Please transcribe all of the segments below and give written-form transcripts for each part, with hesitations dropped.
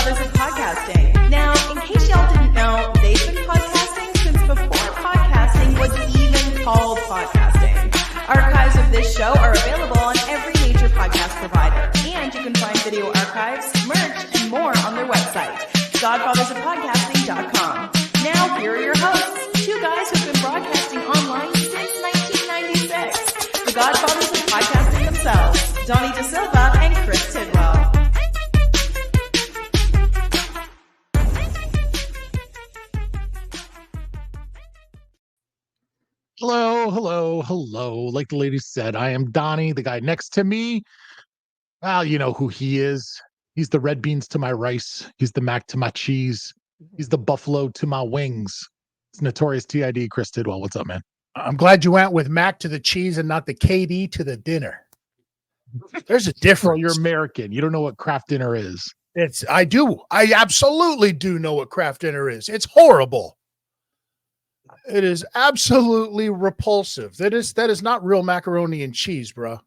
Godfathers of Podcasting. Now, in case y'all didn't know, they've been podcasting since before podcasting was even called podcasting. Archives of this show are available on every major podcast provider, and you can find video archives, merch, and more on their website, godfathersofpodcasting.com. Now, here are your hosts, two guys who've been broadcasting online since 1996, the Godfathers of Podcasting themselves, Donnie DeSilva and Chris Tidwell. Hello. Like the lady said, I am Donnie, the guy next to me. Well, you know who he is. He's the red beans to my rice. He's the mac to my cheese. He's the buffalo to my wings. It's Notorious TID, Chris Tidwell. What's up, man? I'm glad you went with mac to the cheese and not the KD to the dinner. There's a difference. Well, you're American. You don't know what craft dinner is. I do. I absolutely do know what craft dinner is. It's horrible. It is absolutely repulsive. That is not real macaroni and cheese, bro. I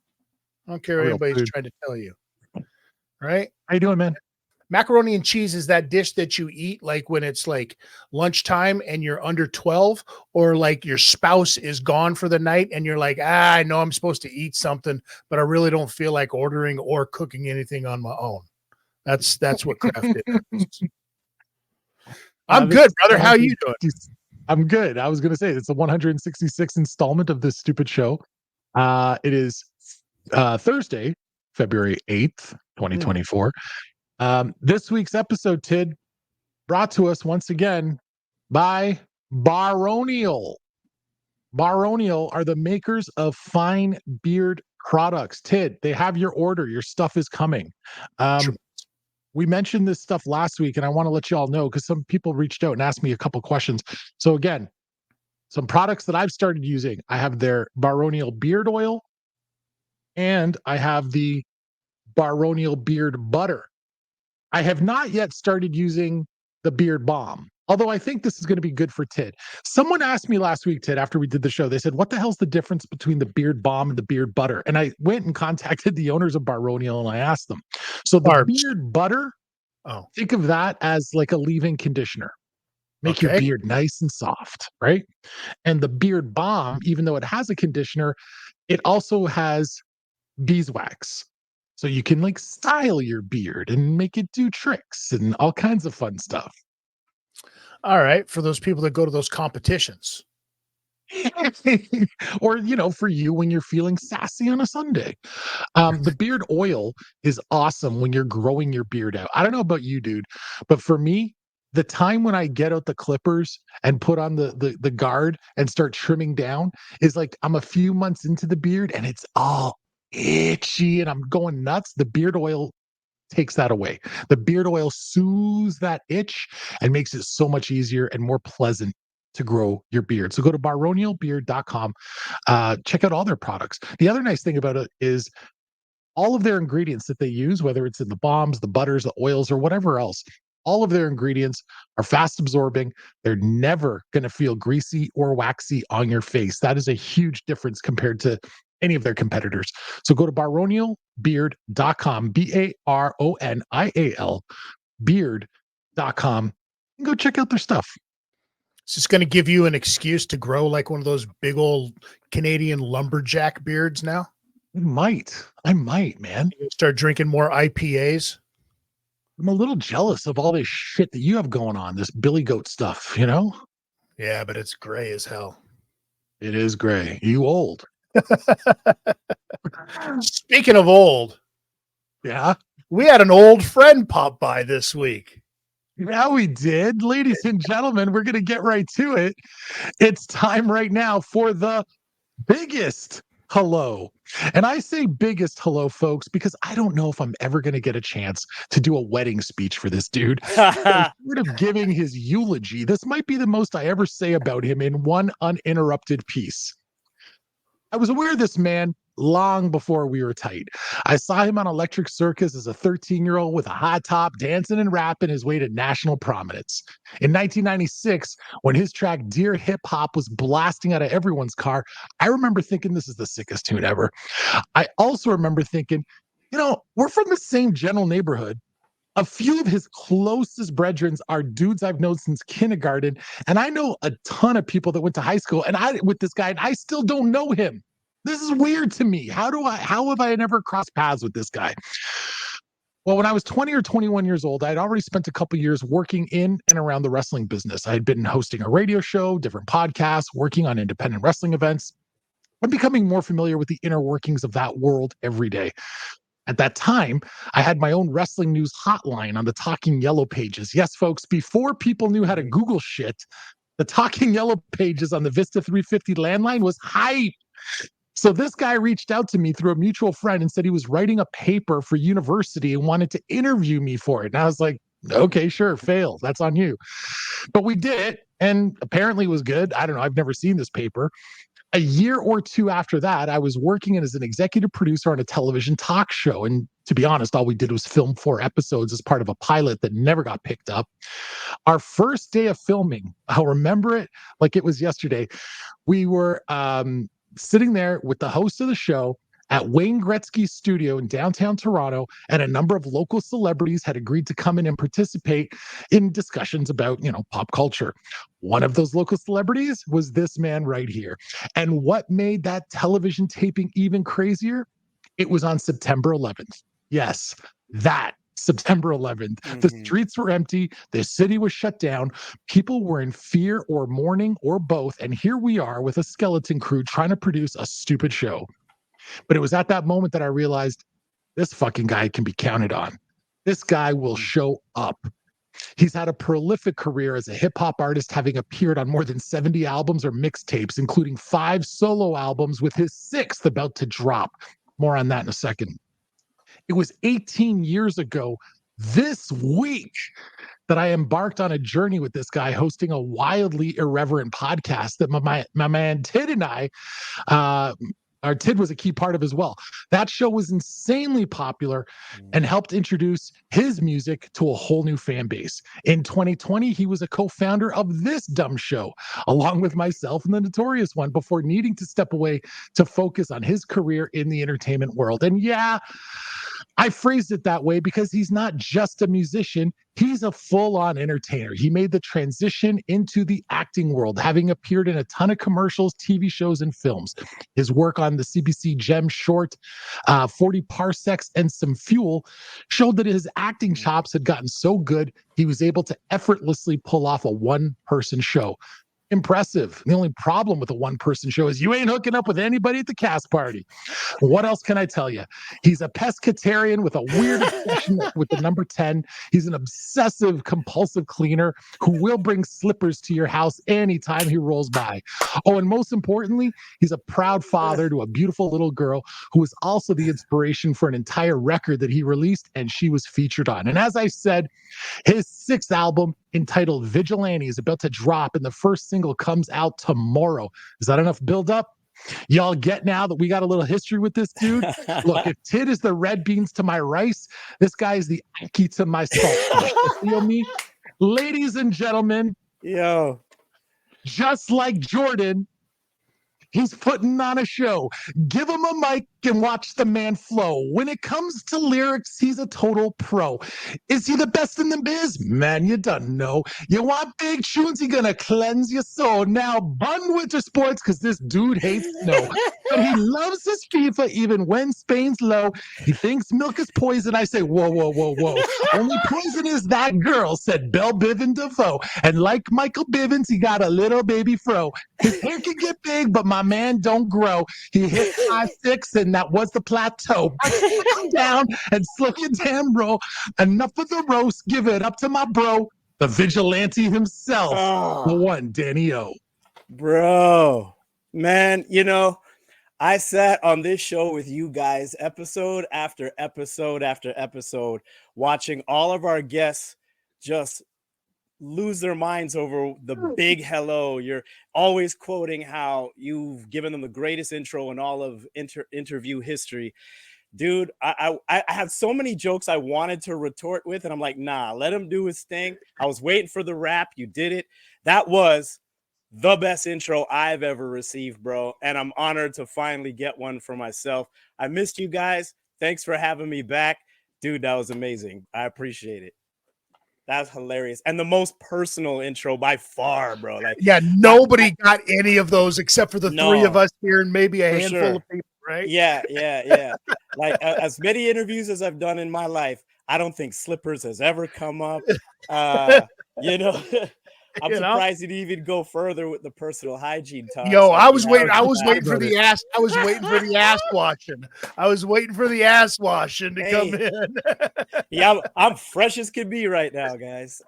don't care what anybody's trying to tell you. Right? How you doing, man? Macaroni and cheese is that dish that you eat like when it's like lunchtime and you're under 12, or like your spouse is gone for the night and you're like, I know I'm supposed to eat something, but I really don't feel like ordering or cooking anything on my own. That's what craft dinner is. I'm good, brother. How you doing? I'm good. I was going to say it's the 166th installment of this stupid show. It is Thursday, February 8th, 2024. This week's episode, Tid, brought to us once again by Baronial. Baronial are the makers of fine beard products. Tid, they have your order. Your stuff is coming. We mentioned this stuff last week, and I want to let you all know because some people reached out and asked me a couple questions. So again, some products that I've started using. I have their Baronial beard oil, and I have the Baronial beard butter. I have not yet started using the beard balm, although I think this is going to be good for Tid. Someone asked me last week, Tid, after we did the show, they said, what the hell's the difference between the beard balm and the beard butter? And I went and contacted the owners of Baronial and I asked them. So the beard butter, think of that as like a leave-in conditioner. Make your beard nice and soft, right? And the beard balm, even though it has a conditioner, it also has beeswax. So you can like style your beard and make it do tricks and all kinds of fun stuff. All right. For those people that go to those competitions. Or, for you when you're feeling sassy on a Sunday. The beard oil is awesome when you're growing your beard out. I don't know about you, dude, but for me, the time when I get out the clippers and put on the guard and start trimming down is like I'm a few months into the beard and it's all itchy and I'm going nuts. The beard oil takes that away. The beard oil soothes that itch and makes it so much easier and more pleasant to grow your beard. So go to baronialbeard.com. Check out all their products. The other nice thing about it is all of their ingredients that they use, whether it's in the balms, the butters, the oils, or whatever else, all of their ingredients are fast absorbing. They're never going to feel greasy or waxy on your face. That is a huge difference compared to any of their competitors. So go to baronialbeard.com, BARONIAL beard.com, and go check out their stuff. Is this going to give you an excuse to grow like one of those big old Canadian lumberjack beards now? I might, man. You start drinking more IPAs. I'm a little jealous of all this shit that you have going on, this Billy Goat stuff, Yeah, but it's gray as hell. It is gray. You old. Speaking of old, yeah, we had an old friend pop by this week. Yeah, we did. Ladies and gentlemen, we're going to get right to it. It's time right now for the biggest hello. And I say biggest hello, folks, because I don't know if I'm ever going to get a chance to do a wedding speech for this dude. Instead of giving his eulogy, this might be the most I ever say about him in one uninterrupted piece. I was aware of this man long before we were tight. I saw him on Electric Circus as a 13-year-old with a high top, dancing and rapping his way to national prominence. In 1996, when his track Dear Hip Hop was blasting out of everyone's car, I remember thinking this is the sickest tune ever. I also remember thinking, we're from the same general neighborhood. A few of his closest brethren are dudes I've known since kindergarten. And I know a ton of people that went to high school with this guy, and I still don't know him. This is weird to me. How have I never crossed paths with this guy? Well, when I was 20 or 21 years old, I had already spent a couple years working in and around the wrestling business. I had been hosting a radio show, different podcasts, working on independent wrestling events. I'm becoming more familiar with the inner workings of that world every day. At that time, I had my own wrestling news hotline on the Talking Yellow pages. Yes, folks, before people knew how to Google shit, the Talking Yellow pages on the Vista 350 landline was hype. So this guy reached out to me through a mutual friend and said he was writing a paper for university and wanted to interview me for it. And I was like, okay, sure, fail. That's on you. But we did it, and apparently it was good. I don't know. I've never seen this paper. A year or two after that, I was working as an executive producer on a television talk show. And to be honest, all we did was film 4 episodes as part of a pilot that never got picked up. Our first day of filming, I'll remember it like it was yesterday. We were sitting there with the host of the show at Wayne Gretzky's studio in downtown Toronto, and a number of local celebrities had agreed to come in and participate in discussions about, pop culture. One of those local celebrities was this man right here. And what made that television taping even crazier? It was on September 11th. Yes, that September 11th. Mm-hmm. The streets were empty. The city was shut down. People were in fear or mourning or both. And here we are with a skeleton crew trying to produce a stupid show. But it was at that moment that I realized this fucking guy can be counted on. This guy will show up. He's had a prolific career as a hip-hop artist, having appeared on more than 70 albums or mixtapes, including 5 solo albums, with his 6th about to drop. More on that in a second. It was 18 years ago this week that I embarked on a journey with this guy, hosting a wildly irreverent podcast that my man Tid and I, our Tid was a key part of as well. That show was insanely popular and helped introduce his music to a whole new fan base. In 2020, he was a co-founder of this dumb show, along with myself and the Notorious One, before needing to step away to focus on his career in the entertainment world. And yeah, I phrased it that way because he's not just a musician, he's a full-on entertainer. He made the transition into the acting world, having appeared in a ton of commercials, TV shows, and films. His work on the CBC Gem short, 40 Parsecs and Some Fuel, showed that his acting chops had gotten so good, he was able to effortlessly pull off a one-person show. Impressive. The only problem with a one-person show is you ain't hooking up with anybody at the cast party. What else can I tell you? He's a pescatarian with a weird obsession with the number 10. He's an obsessive, compulsive cleaner who will bring slippers to your house anytime he rolls by. Oh, and most importantly, he's a proud father to a beautiful little girl who was also the inspiration for an entire record that he released and she was featured on. And as I said, his 6th album, entitled Vigilante, is about to drop, and the first single comes out tomorrow. Is that enough build up? Y'all get now that we got a little history with this dude? Look, if Tid is the red beans to my rice, this guy is the ackee to my salt. You feel me? Ladies and gentlemen, just like Jordan, he's putting on a show. Give him a mic and watch the man flow. When it comes to lyrics, he's a total pro. Is he the best in the biz? Man, you don't know. You want big tunes, he gonna cleanse your soul. Now, bun winter sports, because this dude hates snow. But he loves his FIFA even when Spain's low. He thinks milk is poison. I say, whoa, whoa, whoa, whoa. Only poison is that girl, said Belle Bivin DeVoe. And like Michael Bivins, he got a little baby fro. His hair can get big, but my man don't grow. He hit 5'6", and that was the plateau. Come down and slow your damn roll. Enough of the roast. Give it up to my bro, the vigilante himself, the one, Danny O. Bro, man, I sat on this show with you guys episode after episode after episode, watching all of our guests just lose their minds over the big hello. You're always quoting how you've given them the greatest intro in all of interview history. Dude, I have so many jokes I wanted to retort with, and I'm like, nah, let him do his thing. I was waiting for the rap. You did it. That was the best intro I've ever received, bro. And I'm honored to finally get one for myself. I missed you guys. Thanks for having me back. Dude, that was amazing. I appreciate it. That's hilarious. And the most personal intro by far, bro. Like, Yeah, nobody got any of those except for the three of No, us here and maybe a for handful sure. of people, right? Yeah. Like as many interviews as I've done in my life, I don't think slippers has ever come up. You know, I'm You know? surprised you'd even go further with the personal hygiene talks. Yo, like I you was have waiting. in I the was past. waiting for the ass. I was waiting for the ass washing. I was waiting for the ass washing to come Hey. in. Yeah, I'm fresh as can be right now, guys.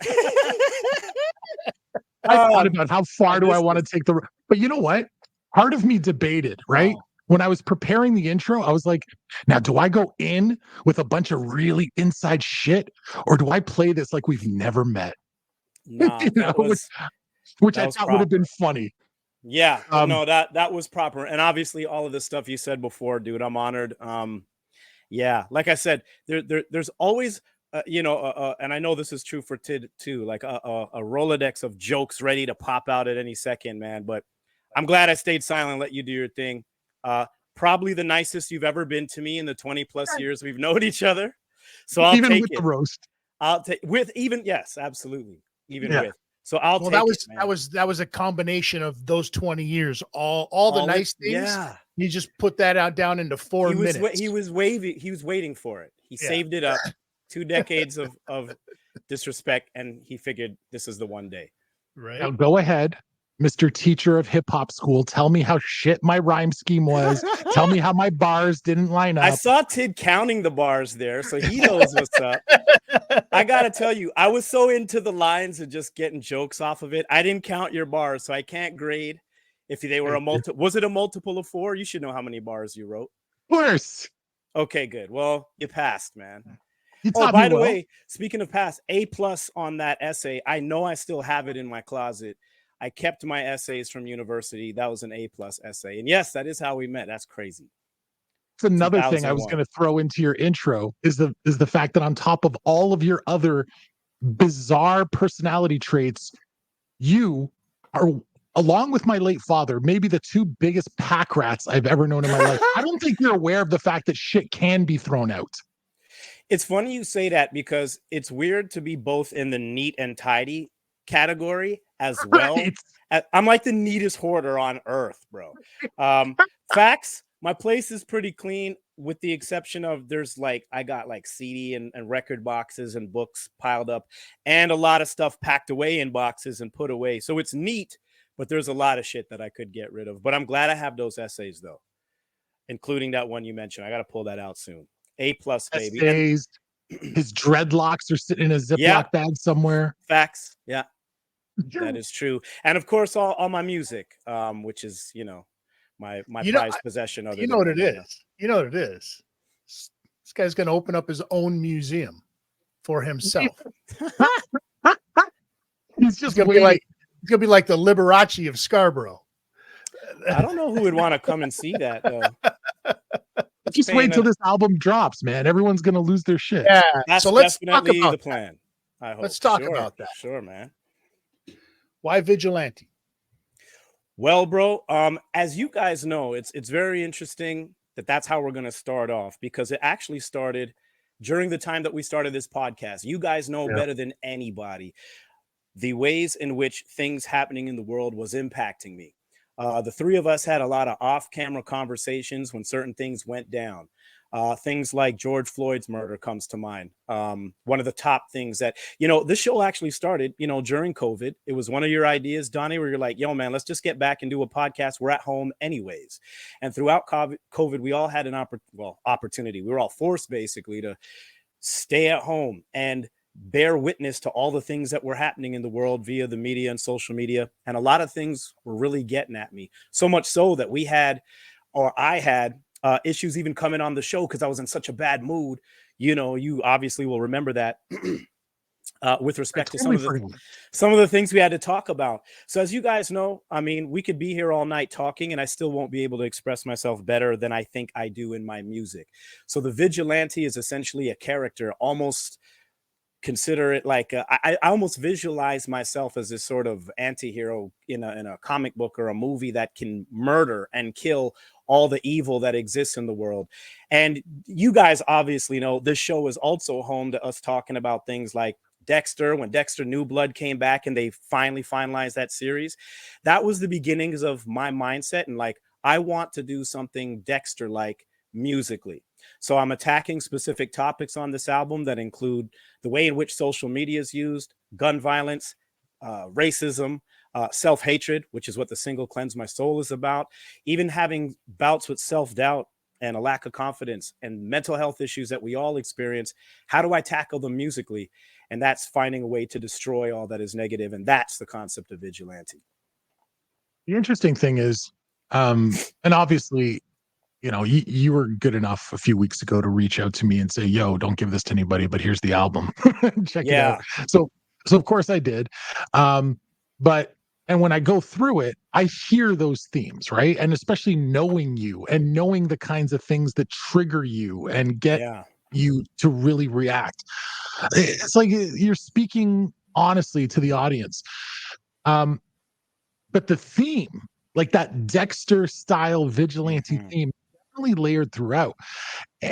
I thought about how far do I missed want to this. take the, but you know what? Part of me debated, right? Oh. When I was preparing the intro, I was like, now do I go in with a bunch of really inside shit or do I play this like we've never met? Nah, You know, which that I was thought would have been proper. funny. Yeah, Um, no, that was proper. And obviously all of the stuff you said before, dude, I'm honored. Yeah, like I said, there's always and I know this is true for Tid too, like a Rolodex of jokes ready to pop out at any second, man. But I'm glad I stayed silent, let you do your thing. Probably the nicest you've ever been to me in the 20 plus years we've known each other. So I'll even take with it. the roast. I'll take with even, yes, absolutely. Even Yeah. with. So I'll Well, take that was a combination of those 20 years. All the nice things. Yeah. You just put that out down into 4 minutes. He was waiting for it. He saved it up. 2 decades of disrespect, and he figured this is the one day. Right. Now go ahead, Mr. Teacher of Hip Hop School. Tell me how shit my rhyme scheme was. Tell me how my bars didn't line up. I saw Tid counting the bars there, so he knows what's up. I gotta tell you, I was so into the lines and just getting jokes off of it. I didn't count your bars, so I can't grade if they were a multiple. Was it a multiple of 4? You should know how many bars you wrote. Of course. Okay, good. Well, you passed, man. You Oh, taught by me the well. way, speaking of pass, A+ on that essay. I know I still have it in my closet. I kept my essays from university. That was an A+ essay. And yes, that is how we met. That's crazy. It's another thing I was 2001. going to throw into your intro is the fact that on top of all of your other bizarre personality traits, you are, along with my late father, maybe the 2 biggest pack rats I've ever known in my life. I don't think you're aware of the fact that shit can be thrown out. It's funny you say that because it's weird to be both in the neat and tidy category as well. Right. I'm like the neatest hoarder on earth, bro. Facts, my place is pretty clean with the exception of I got like CD and record boxes and books piled up and a lot of stuff packed away in boxes and put away. So it's neat, but there's a lot of shit that I could get rid of. But I'm glad I have those essays though, including that one you mentioned. I got to pull that out soon. A+, baby. Essays, his dreadlocks are sitting in a Ziploc bag somewhere. Facts. Yeah, that is true. And of course, all my music, which is, my prized possession. You know what it is. You know what it is. This guy's going to open up his own museum for himself. He's just going to be like the Liberace of Scarborough. I don't know who would want to come and see that though. Just wait till this album drops, man. Everyone's gonna lose their shit. Yeah. That's so let's talk definitely about the plan. I hope. Let's talk about that. Sure, man. Why Vigilante? Well, bro, as you guys know, it's very interesting that's how we're gonna start off because it actually started during the time that we started this podcast. You guys know better than anybody the ways in which things happening in the world was impacting me. The 3 of us had a lot of off-camera conversations when certain things went down. Things like George Floyd's murder comes to mind. One of the top things that, this show actually started, during COVID. It was one of your ideas, Donnie, where you're like, yo, man, let's just get back and do a podcast. We're at home anyways. And throughout COVID, we all had an opportunity. We were all forced basically to stay at home and bear witness to all the things that were happening in the world via the media and social media. And a lot of things were really getting at me. So much so that I had issues even coming on the show because I was in such a bad mood. You obviously will remember that with respect to some of the things we had to talk about. So as you guys know, I mean, we could be here all night talking and I still won't be able to express myself better than I think I do in my music. So the Vigilante is essentially a character almost consider it like I almost visualize myself as this sort of anti-hero in a comic book or a movie that can murder and kill all the evil that exists in the world. And you guys obviously know this show is also home to us talking about things like Dexter. When Dexter New Blood came back and they finally finalized that series, that was the beginnings of my mindset. And like, I want to do something Dexter like musically. So I'm attacking specific topics on this album that include the way in which social media is used, gun violence, racism, self-hatred, which is what the single Cleanse My Soul is about, even having bouts with self-doubt and a lack of confidence and mental health issues that we all experience. How do I tackle them musically? And that's finding a way to destroy all that is negative. And that's the concept of Vigilante. The interesting thing is, and obviously, you know, you were good enough a few weeks ago to reach out to me and say, yo, don't give this to anybody, but here's the album. Check it out. So of course I did. But when I go through it, I hear those themes, right? And especially knowing you and knowing the kinds of things that trigger you and get you to really react. It's like you're speaking honestly to the audience. But the theme, like that Dexter style vigilante theme, definitely layered throughout.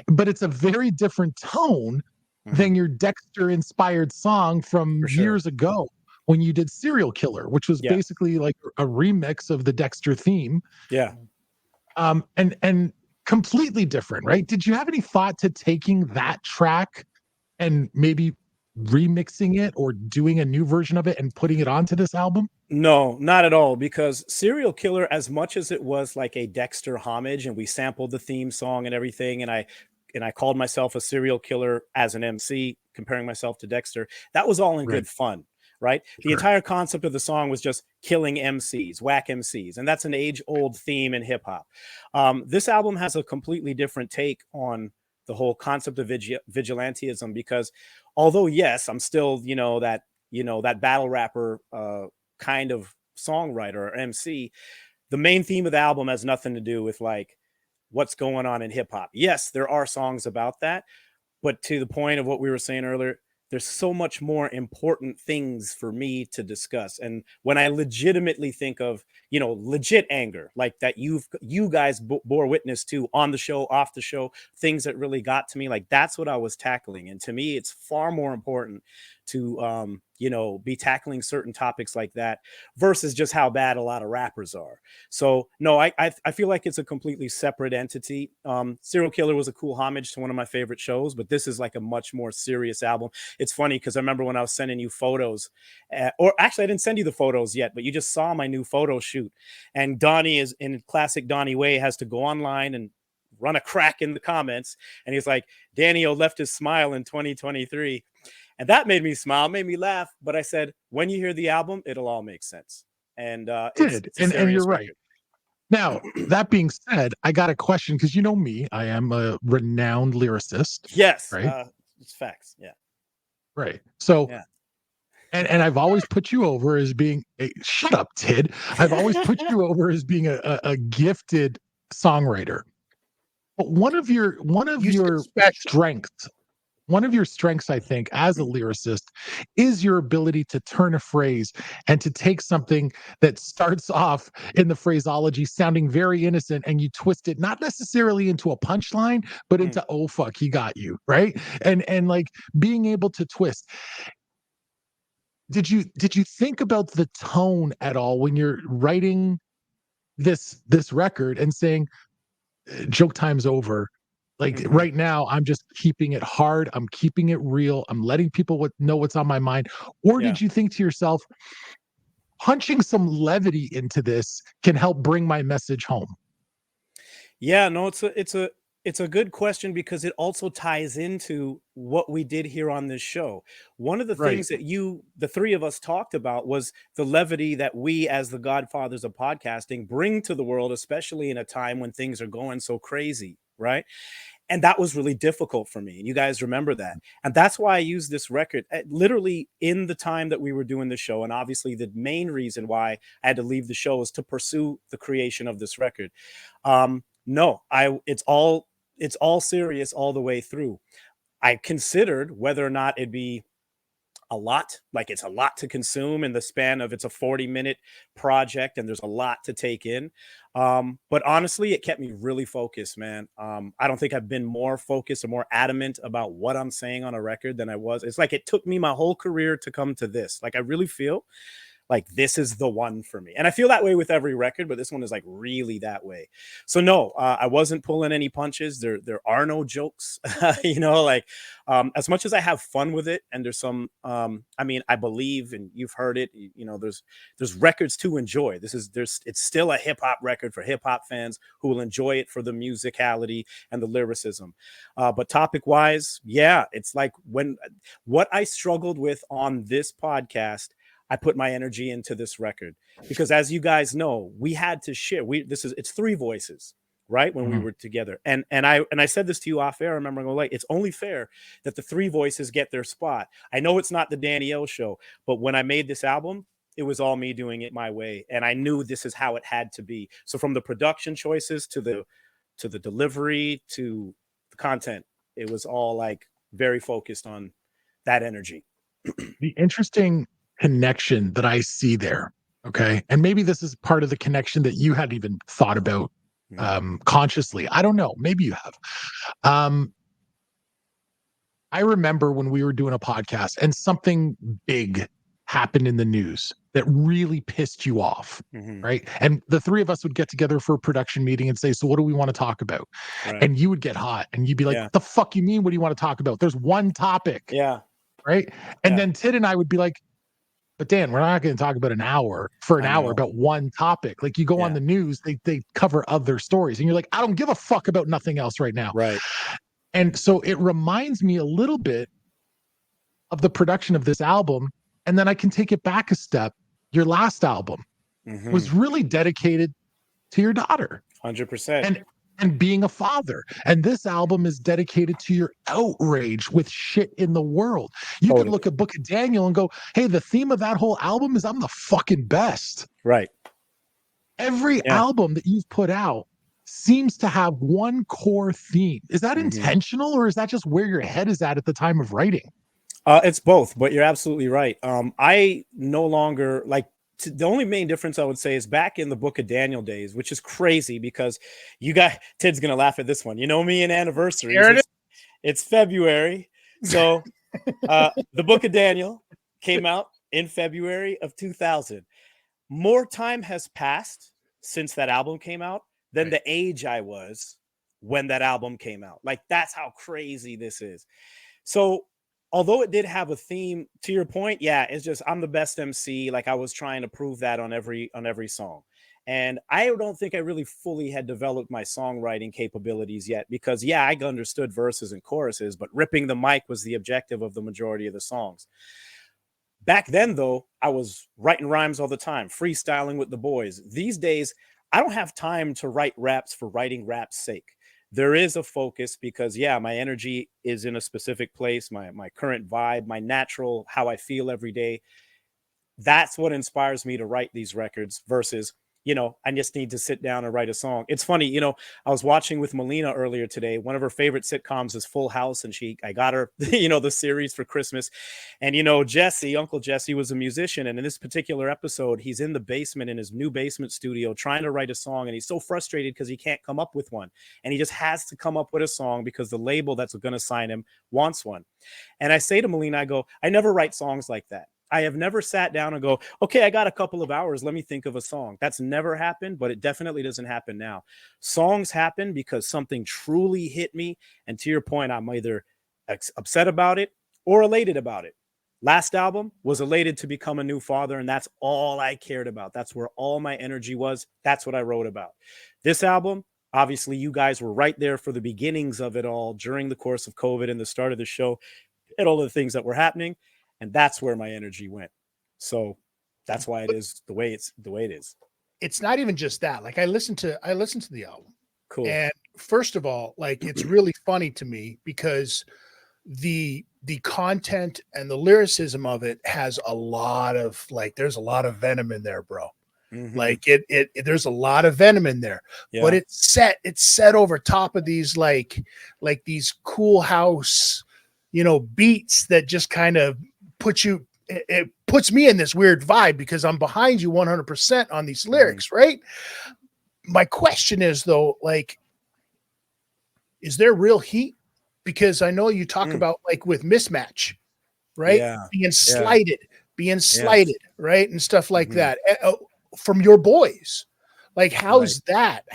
But it's a very different tone than your Dexter inspired song from years ago when you did Serial Killer, which was basically like a remix of the Dexter theme. Yeah. And completely different, right? Did you have any thought to taking that track and maybe remixing it or doing a new version of it and putting it onto this album? No, not at all, because Serial Killer, as much as it was like a Dexter homage and we sampled the theme song and everything, and I called myself a serial killer as an MC, comparing myself to Dexter, that was all in good fun, right? The entire concept of the song was just killing MCs, whack MCs, and that's an age-old theme in hip-hop. This album has a completely different take on the whole concept of vigilantism, because although, yes, I'm still, that battle rapper kind of songwriter or MC, the main theme of the album has nothing to do with like what's going on in hip hop. Yes, there are songs about that, but to the point of what we were saying earlier, there's so much more important things for me to discuss. And when I legitimately think of, legit anger, like that you guys bore witness to on the show, off the show, things that really got to me, like that's what I was tackling. And to me, it's far more important to, be tackling certain topics like that versus just how bad a lot of rappers are. So no, I feel like it's a completely separate entity. Serial Killer was a cool homage to one of my favorite shows, but this is like a much more serious album. It's funny because I remember when I was sending you photos, or actually I didn't send you the photos yet, but you just saw my new photo shoot. And Donnie is in classic Donnie way, has to go online and run a crack in the comments. And he's like, Danny-O left his smile in 2023. And that made me smile, made me laugh. But I said, when you hear the album, it'll all make sense. And it's and you're right. record. Now, that being said, I got a question because you know me, I am a renowned lyricist. Yes, right? It's facts. Yeah. Right. So, and I've always put you over as being shut up, Tid. I've always put you over as being a gifted songwriter. But one of your strengths. One of your strengths, I think, as a lyricist is your ability to turn a phrase and to take something that starts off in the phraseology sounding very innocent and you twist it not necessarily into a punchline, but into, oh, fuck, he got you, right? And like being able to twist. Did you think about the tone at all when you're writing this record and saying, joke time's over? Like right now, I'm just keeping it hard. I'm keeping it real. I'm letting people know what's on my mind. Or did you think to yourself, punching some levity into this can help bring my message home? Yeah, no, it's a good question because it also ties into what we did here on this show. One of the things that the three of us talked about was the levity that we as the Godfathers of Podcasting bring to the world, especially in a time when things are going so crazy, right? And that was really difficult for me. And you guys remember that. And that's why I used this record literally in the time that we were doing the show. And obviously the main reason why I had to leave the show is to pursue the creation of this record. It's all serious all the way through. I considered whether or not it'd be a lot. Like, it's a lot to consume in the span of, it's a 40-minute project and there's a lot to take in. But honestly, it kept me really focused, man. I don't think I've been more focused or more adamant about what I'm saying on a record than I was. It's like it took me my whole career to come to this. Like, I really feel like this is the one for me. And I feel that way with every record, but this one is like really that way. So no, I wasn't pulling any punches. There are no jokes, you know, like, as much as I have fun with it, and there's some, I mean, I believe, and you've heard it, you know, there's records to enjoy. It's still a hip hop record for hip hop fans who will enjoy it for the musicality and the lyricism. But topic wise, yeah, it's like what I struggled with on this podcast, I put my energy into this record, because as you guys know, we had to share. It's three voices, right? When we were together. And I said this to you off air. I remember going, like, it's only fair that the three voices get their spot. I know it's not the Danielle show, but when I made this album, it was all me doing it my way. And I knew this is how it had to be. So from the production choices to the delivery to the content, it was all like very focused on that energy. The interesting connection that I see there, okay, and maybe this is part of the connection that you hadn't even thought about consciously. I don't know. Maybe you have. I remember when we were doing a podcast and something big happened in the news that really pissed you off, right? And the three of us would get together for a production meeting and say, so what do we want to talk about? Right. And you would get hot and you'd be like, what the fuck you mean? What do you want to talk about? There's one topic. Yeah. Right. And then Tid and I would be like, but Dan, we're not going to talk about an hour about one topic. Like, you go on the news, they cover other stories, and you're like, I don't give a fuck about nothing else right now. Right. And so it reminds me a little bit of the production of this album. And then I can take it back a step. Your last album was really dedicated to your daughter. 100%. And being a father. And this album is dedicated to your outrage with shit in the world. You could look at Book of Daniel and go, hey, the theme of that whole album is I'm the fucking best. Right. Every album that you've put out seems to have one core theme. Is that intentional, or is that just where your head is at the time of writing? It's both, but you're absolutely right. I no longer like, the only main difference I would say is back in the Book of Daniel days, which is crazy because Tid's going to laugh at this one. You know me and anniversaries. It's February. So the Book of Daniel came out in February of 2000. More time has passed since that album came out than the age I was when that album came out. Like, that's how crazy this is. So although it did have a theme, to your point, it's just I'm the best MC. Like, I was trying to prove that on every song. And I don't think I really fully had developed my songwriting capabilities yet, because I understood verses and choruses, but ripping the mic was the objective of the majority of the songs. Back then, though, I was writing rhymes all the time, freestyling with the boys. These days, I don't have time to write raps for writing rap's sake. There is a focus because, my energy is in a specific place, my current vibe, my natural, how I feel every day. That's what inspires me to write these records versus, I just need to sit down and write a song. It's funny, I was watching with Melina earlier today. One of her favorite sitcoms is Full House, and I got her, the series for Christmas. And, Uncle Jesse was a musician. And in this particular episode, he's in the basement in his new basement studio trying to write a song. And he's so frustrated because he can't come up with one. And he just has to come up with a song because the label that's going to sign him wants one. And I say to Melina, I never write songs like that. I have never sat down and go, okay, I got a couple of hours. Let me think of a song. That's never happened, but it definitely doesn't happen now. Songs happen because something truly hit me. And to your point, I'm either upset about it or elated about it. Last album was elated to become a new father, and that's all I cared about. That's where all my energy was. That's what I wrote about. This album, obviously, you guys were right there for the beginnings of it all during the course of COVID and the start of the show and all the things that were happening. And that's where my energy went. So that's why it is the way it is. It's not even just that. Like, I listened to the album. Cool. And first of all, like, it's really funny to me because the content and the lyricism of it has a lot of, like, there's a lot of venom in there, bro. Like there's a lot of venom in there, but it's set over top of these like these cool house, beats that just kind of it puts me in this weird vibe because I'm behind you 100% on these lyrics, right? My question is though, like, is there real heat? Because I know you talk about like with mismatch, right? Being slighted, right? And stuff like that from your boys. Like, how's that?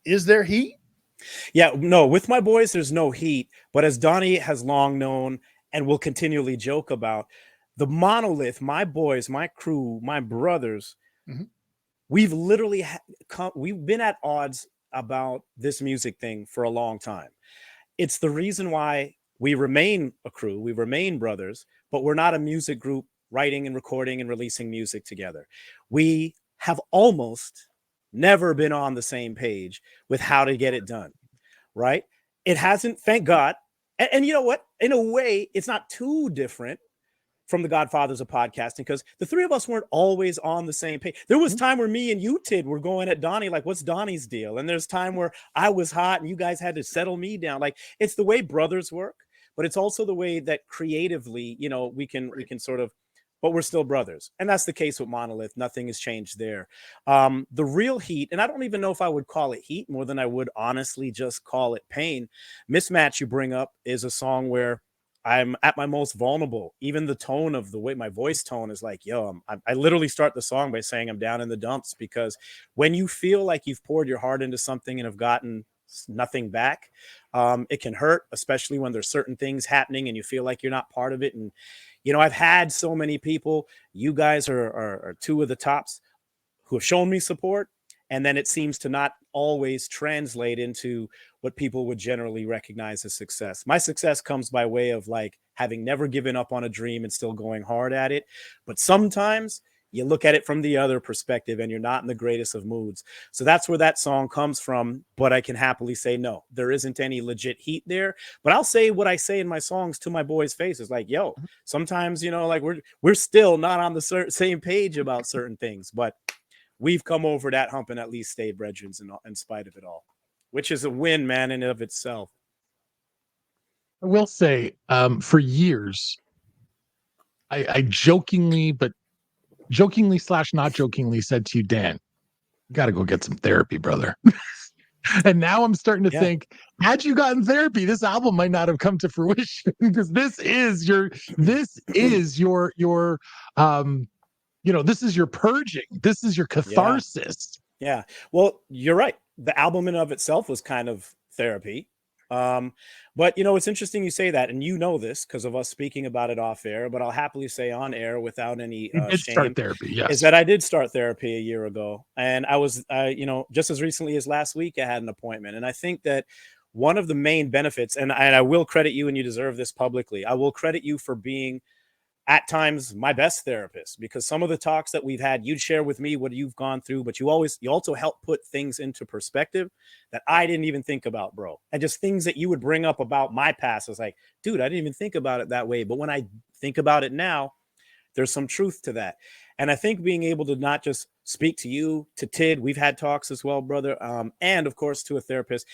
Is there heat? Yeah, no, with my boys, there's no heat. But as Donnie has long known and will continually joke about, the monolith, my boys, my crew, my brothers, we've literally we've been at odds about this music thing for a long time. It's the reason why we remain a crew, we remain brothers, but we're not a music group writing and recording and releasing music together. We have almost never been on the same page with how to get it done, right? It hasn't, thank God. And you know what? In a way, it's not too different from the Godfathers of Podcasting, because the three of us weren't always on the same page. There was time where me and you, Tid, were going at Donnie like, what's Donnie's deal? And there's time where I was hot and you guys had to settle me down. Like, it's the way brothers work, but it's also the way that creatively, you know, we can sort of, but we're still brothers. And that's the case with Monolith. Nothing has changed there. The real heat, and I don't even know if I would call it heat more than I would honestly just call it pain. Mismatch you bring up is a song where I'm at my most vulnerable. Even the tone of the way my voice tone is like, yo, I literally start the song by saying I'm down in the dumps, because when you feel like you've poured your heart into something and have gotten nothing back, it can hurt, especially when there's certain things happening and you feel like you're not part of it. And, you know, I've had so many people, you guys are two of the tops who have shown me support. And then it seems to not always translate into what people would generally recognize as success. My success comes by way of like having never given up on a dream and still going hard at it. But sometimes you look at it from the other perspective and you're not in the greatest of moods. So that's where that song comes from. But I can happily say, no, there isn't any legit heat there. But I'll say what I say in my songs to my boys' faces, like, yo, sometimes, you know, like we're still not on the same page about certain things, but we've come over that hump and at least stayed brethren in spite of it all, which is a win, man, in and of itself. I will say, for years, I jokingly / not jokingly said to you, Dan, you got to go get some therapy, brother. And now I'm starting to think, had you gotten therapy, this album might not have come to fruition, because this is your you know, this is your purging. This is your catharsis. Yeah. Well, you're right. The album in and of itself was kind of therapy. But, you know, it's interesting you say that, and you know this because of us speaking about it off air, but I'll happily say on air without any shame, start therapy, yes, is that I did start therapy a year ago. And I was, you know, just as recently as last week, I had an appointment. And I think that one of the main benefits, and I will credit you, and you deserve this publicly, I will credit you for being at times my best therapist, because some of the talks that we've had, you'd share with me what you've gone through, but you also help put things into perspective that I didn't even think about, bro. And just things that you would bring up about my past. I was like, dude, I didn't even think about it that way. But when I think about it now, there's some truth to that. And I think being able to not just speak to you, to Tid, we've had talks as well, brother. And of course to a therapist,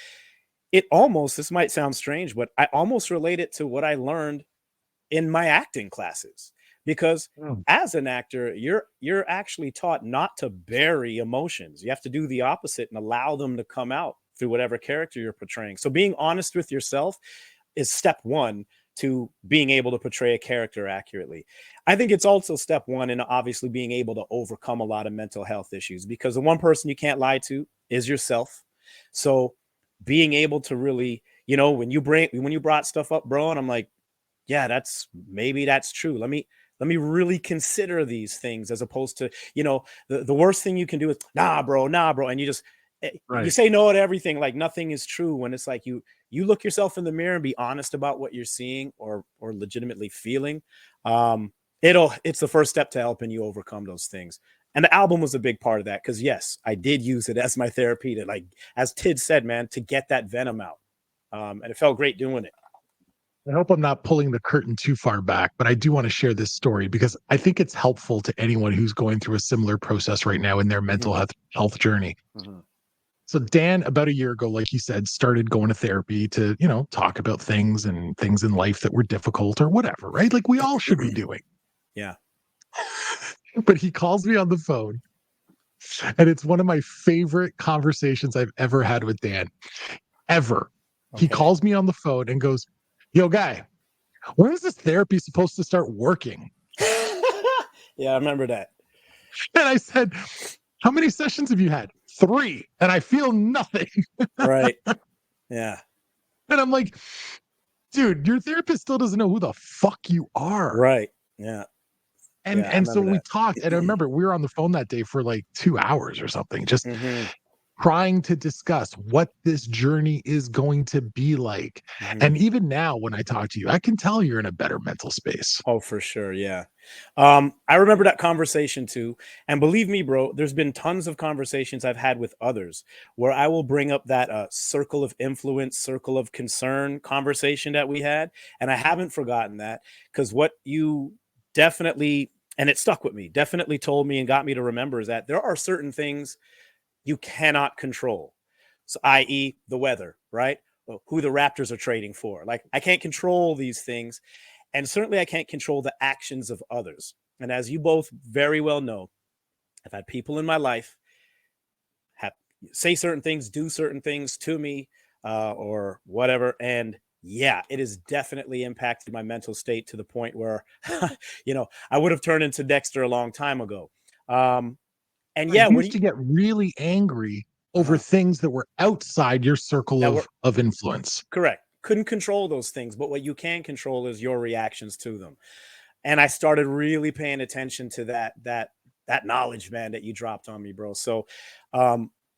this might sound strange, but I almost relate it to what I learned in my acting classes, because as an actor, you're actually taught not to bury emotions. You have to do the opposite and allow them to come out through whatever character you're portraying. So being honest with yourself is step one to being able to portray a character accurately. I think it's also step one in obviously being able to overcome a lot of mental health issues, because the one person you can't lie to is yourself. So being able to really, you know, when you brought stuff up, bro, and I'm like, yeah, that's true. Let me really consider these things, as opposed to, you know, the worst thing you can do is nah, bro. And you just, you say no to everything. Like nothing is true, when it's like you look yourself in the mirror and be honest about what you're seeing or legitimately feeling. It's the first step to helping you overcome those things. And the album was a big part of that, because yes, I did use it as my therapy to, like, as Tid said, man, to get that venom out. And it felt great doing it. I hope I'm not pulling the curtain too far back, but I do want to share this story because I think it's helpful to anyone who's going through a similar process right now in their mental health journey. So Dan, about a year ago, like he said, started going to therapy to, talk about things and things in life that were difficult or whatever, right? Like we all should be doing. Yeah. But he calls me on the phone, and it's one of my favorite conversations I've ever had with Dan, ever. He Okay. calls me on the phone and goes, "Yo, guy, when is this therapy supposed to start working?" Yeah, I remember that. And I said, "How many sessions have you had?" 3. And I feel nothing. Right. Yeah. And I'm like, dude, your therapist still doesn't know who the fuck you are. Right. Yeah. And Yeah, I and so remember we that. talked, and I remember we were on the phone that day for like 2 hours or something, just Mhm, trying to discuss what this journey is going to be like. mhm. And even now, when I talk to you, I can tell you're in a better mental space. Oh, for sure. Yeah. I remember that conversation too. And believe me, bro, there's been tons of conversations I've had with others where I will bring up that circle of influence, circle of concern conversation that we had. And I haven't forgotten that, because what you definitely, and it stuck with me, definitely told me and got me to remember, is that there are certain things you cannot control. So, i.e., the weather, right? Who the Raptors are trading for. Like, I can't control these things. And certainly I can't control the actions of others. And as you both very well know, I've had people in my life say certain things, do certain things to me, or whatever. And yeah, it has definitely impacted my mental state to the point where, I would have turned into Dexter a long time ago. And I yeah, when used you to get really angry over uh-huh, things that were outside your circle that were of influence. correct, couldn't control those things, but what you can control is your reactions to them. And I started really paying attention to that knowledge, man, that you dropped on me, bro. So,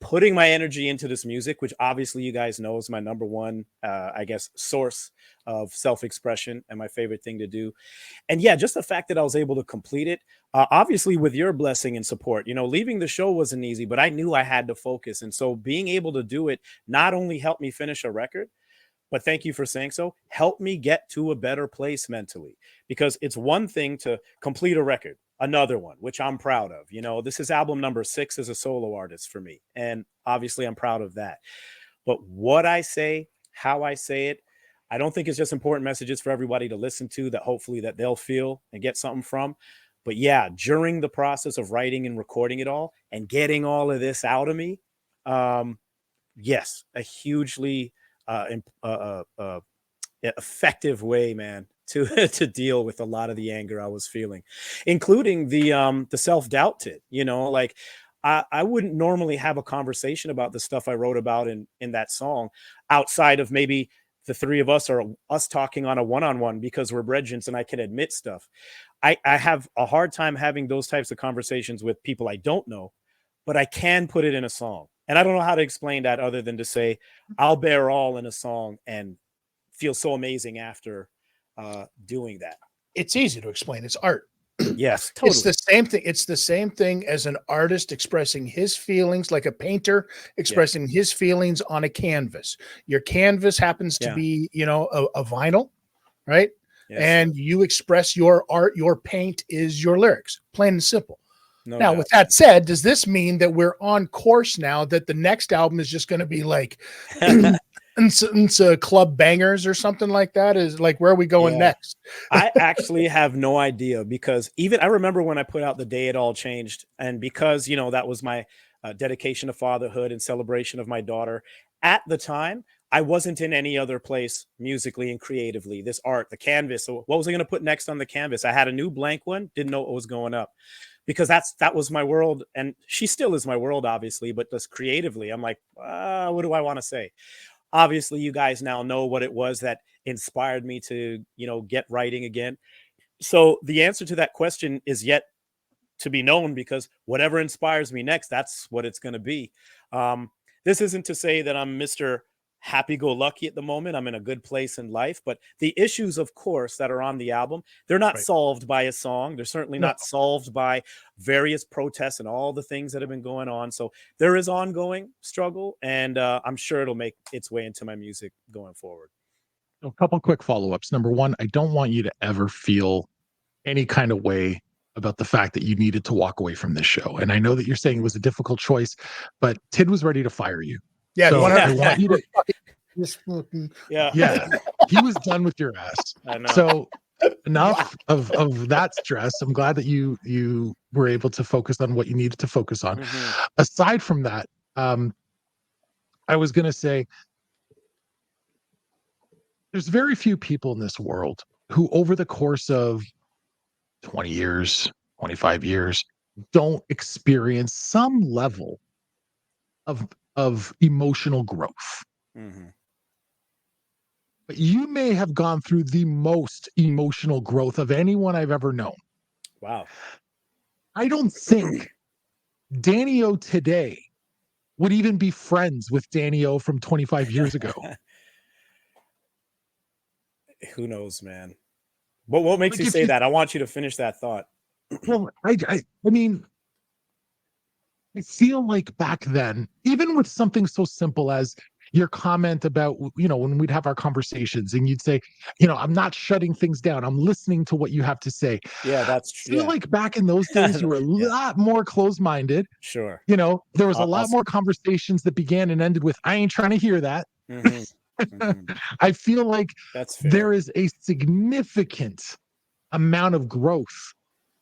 putting my energy into this music, which obviously you guys know is my number one, I guess, source of self-expression and my favorite thing to do. And yeah, just the fact that I was able to complete it, obviously with your blessing and support, leaving the show wasn't easy, but I knew I had to focus. And so being able to do it not only helped me finish a record, but thank you for saying so, help me get to a better place mentally, because it's one thing to complete a record, another one, which I'm proud of. This is album number 6 as a solo artist for me. And obviously I'm proud of that. But what I say, how I say it, I don't think it's just important messages for everybody to listen to that hopefully that they'll feel and get something from. But yeah, during the process of writing and recording it all and getting all of this out of me, yes, a hugely effective way, man, to to deal with a lot of the anger I was feeling, including the self-doubt Tid. Like I wouldn't normally have a conversation about the stuff I wrote about in that song outside of maybe the 3 of us or us talking on a one-on-one, because we're brethren and I can admit stuff. I have a hard time having those types of conversations with people I don't know, but I can put it in a song. And I don't know how to explain that other than to say I'll bear all in a song and feel so amazing after doing that. It's easy to explain. It's art. Yes, totally. It's the same thing. It's the same thing as an artist expressing his feelings, like a painter expressing his feelings on a canvas. Your canvas happens to be, a vinyl, right? Yes, and you express your art. Your paint is your lyrics, plain and simple. no Now, doubt. with that said, does this mean that we're on course now, that the next album is just going to be like club bangers or something like that? Is like, where are we going Yeah. next? I actually have no idea, because even I remember when I put out The Day It All Changed, and because that was my dedication to fatherhood and celebration of my daughter. At the time, I wasn't in any other place musically and creatively. This art, the canvas. So what was I going to put next on the canvas? I had a new blank one, didn't know what was going up, because that was my world, and she still is my world, obviously. But just creatively, I'm like, what do I want to say? Obviously, you guys now know what it was that inspired me to, get writing again. So the answer to that question is yet to be known, because whatever inspires me next, that's what it's going to be. This isn't to say that I'm Mr. Happy-go-lucky at the moment. I'm in a good place in life, but the issues, of course, that are on the album, they're not solved by a song. They're certainly not solved by various protests and all the things that have been going on. So there is ongoing struggle, and I'm sure it'll make its way into my music going forward. A couple quick follow-ups. Number one, I don't want you to ever feel any kind of way about the fact that you needed to walk away from this show. And I know that you're saying it was a difficult choice, but Tid was ready to fire you. Yeah, So one I hundred. want you to. Yeah. Yeah, he was done with your ass. I know. So enough of that stress. I'm glad that you were able to focus on what you needed to focus on. Mhm. Aside from that, I was going to say there's very few people in this world who over the course of 20 years, 25 years don't experience some level of emotional growth. Mhm. But you may have gone through the most emotional growth of anyone I've ever known. Wow. I don't think Danny O today would even be friends with Danny O from 25 years ago. Who knows, man? But what makes Like you if say you, that? I want you to finish that thought. well, I mean, I feel like back then, even with something so simple as your comment about, when we'd have our conversations and you'd say, I'm not shutting things down. I'm listening to what you have to say. Yeah, that's I true. feel like back in those days, you were a Yeah. lot more closed-minded. Sure. There was a I'll lot more conversations that began and ended with, I ain't trying to hear that. Mhm. Mhm. I feel like That's fair. there is a significant amount of growth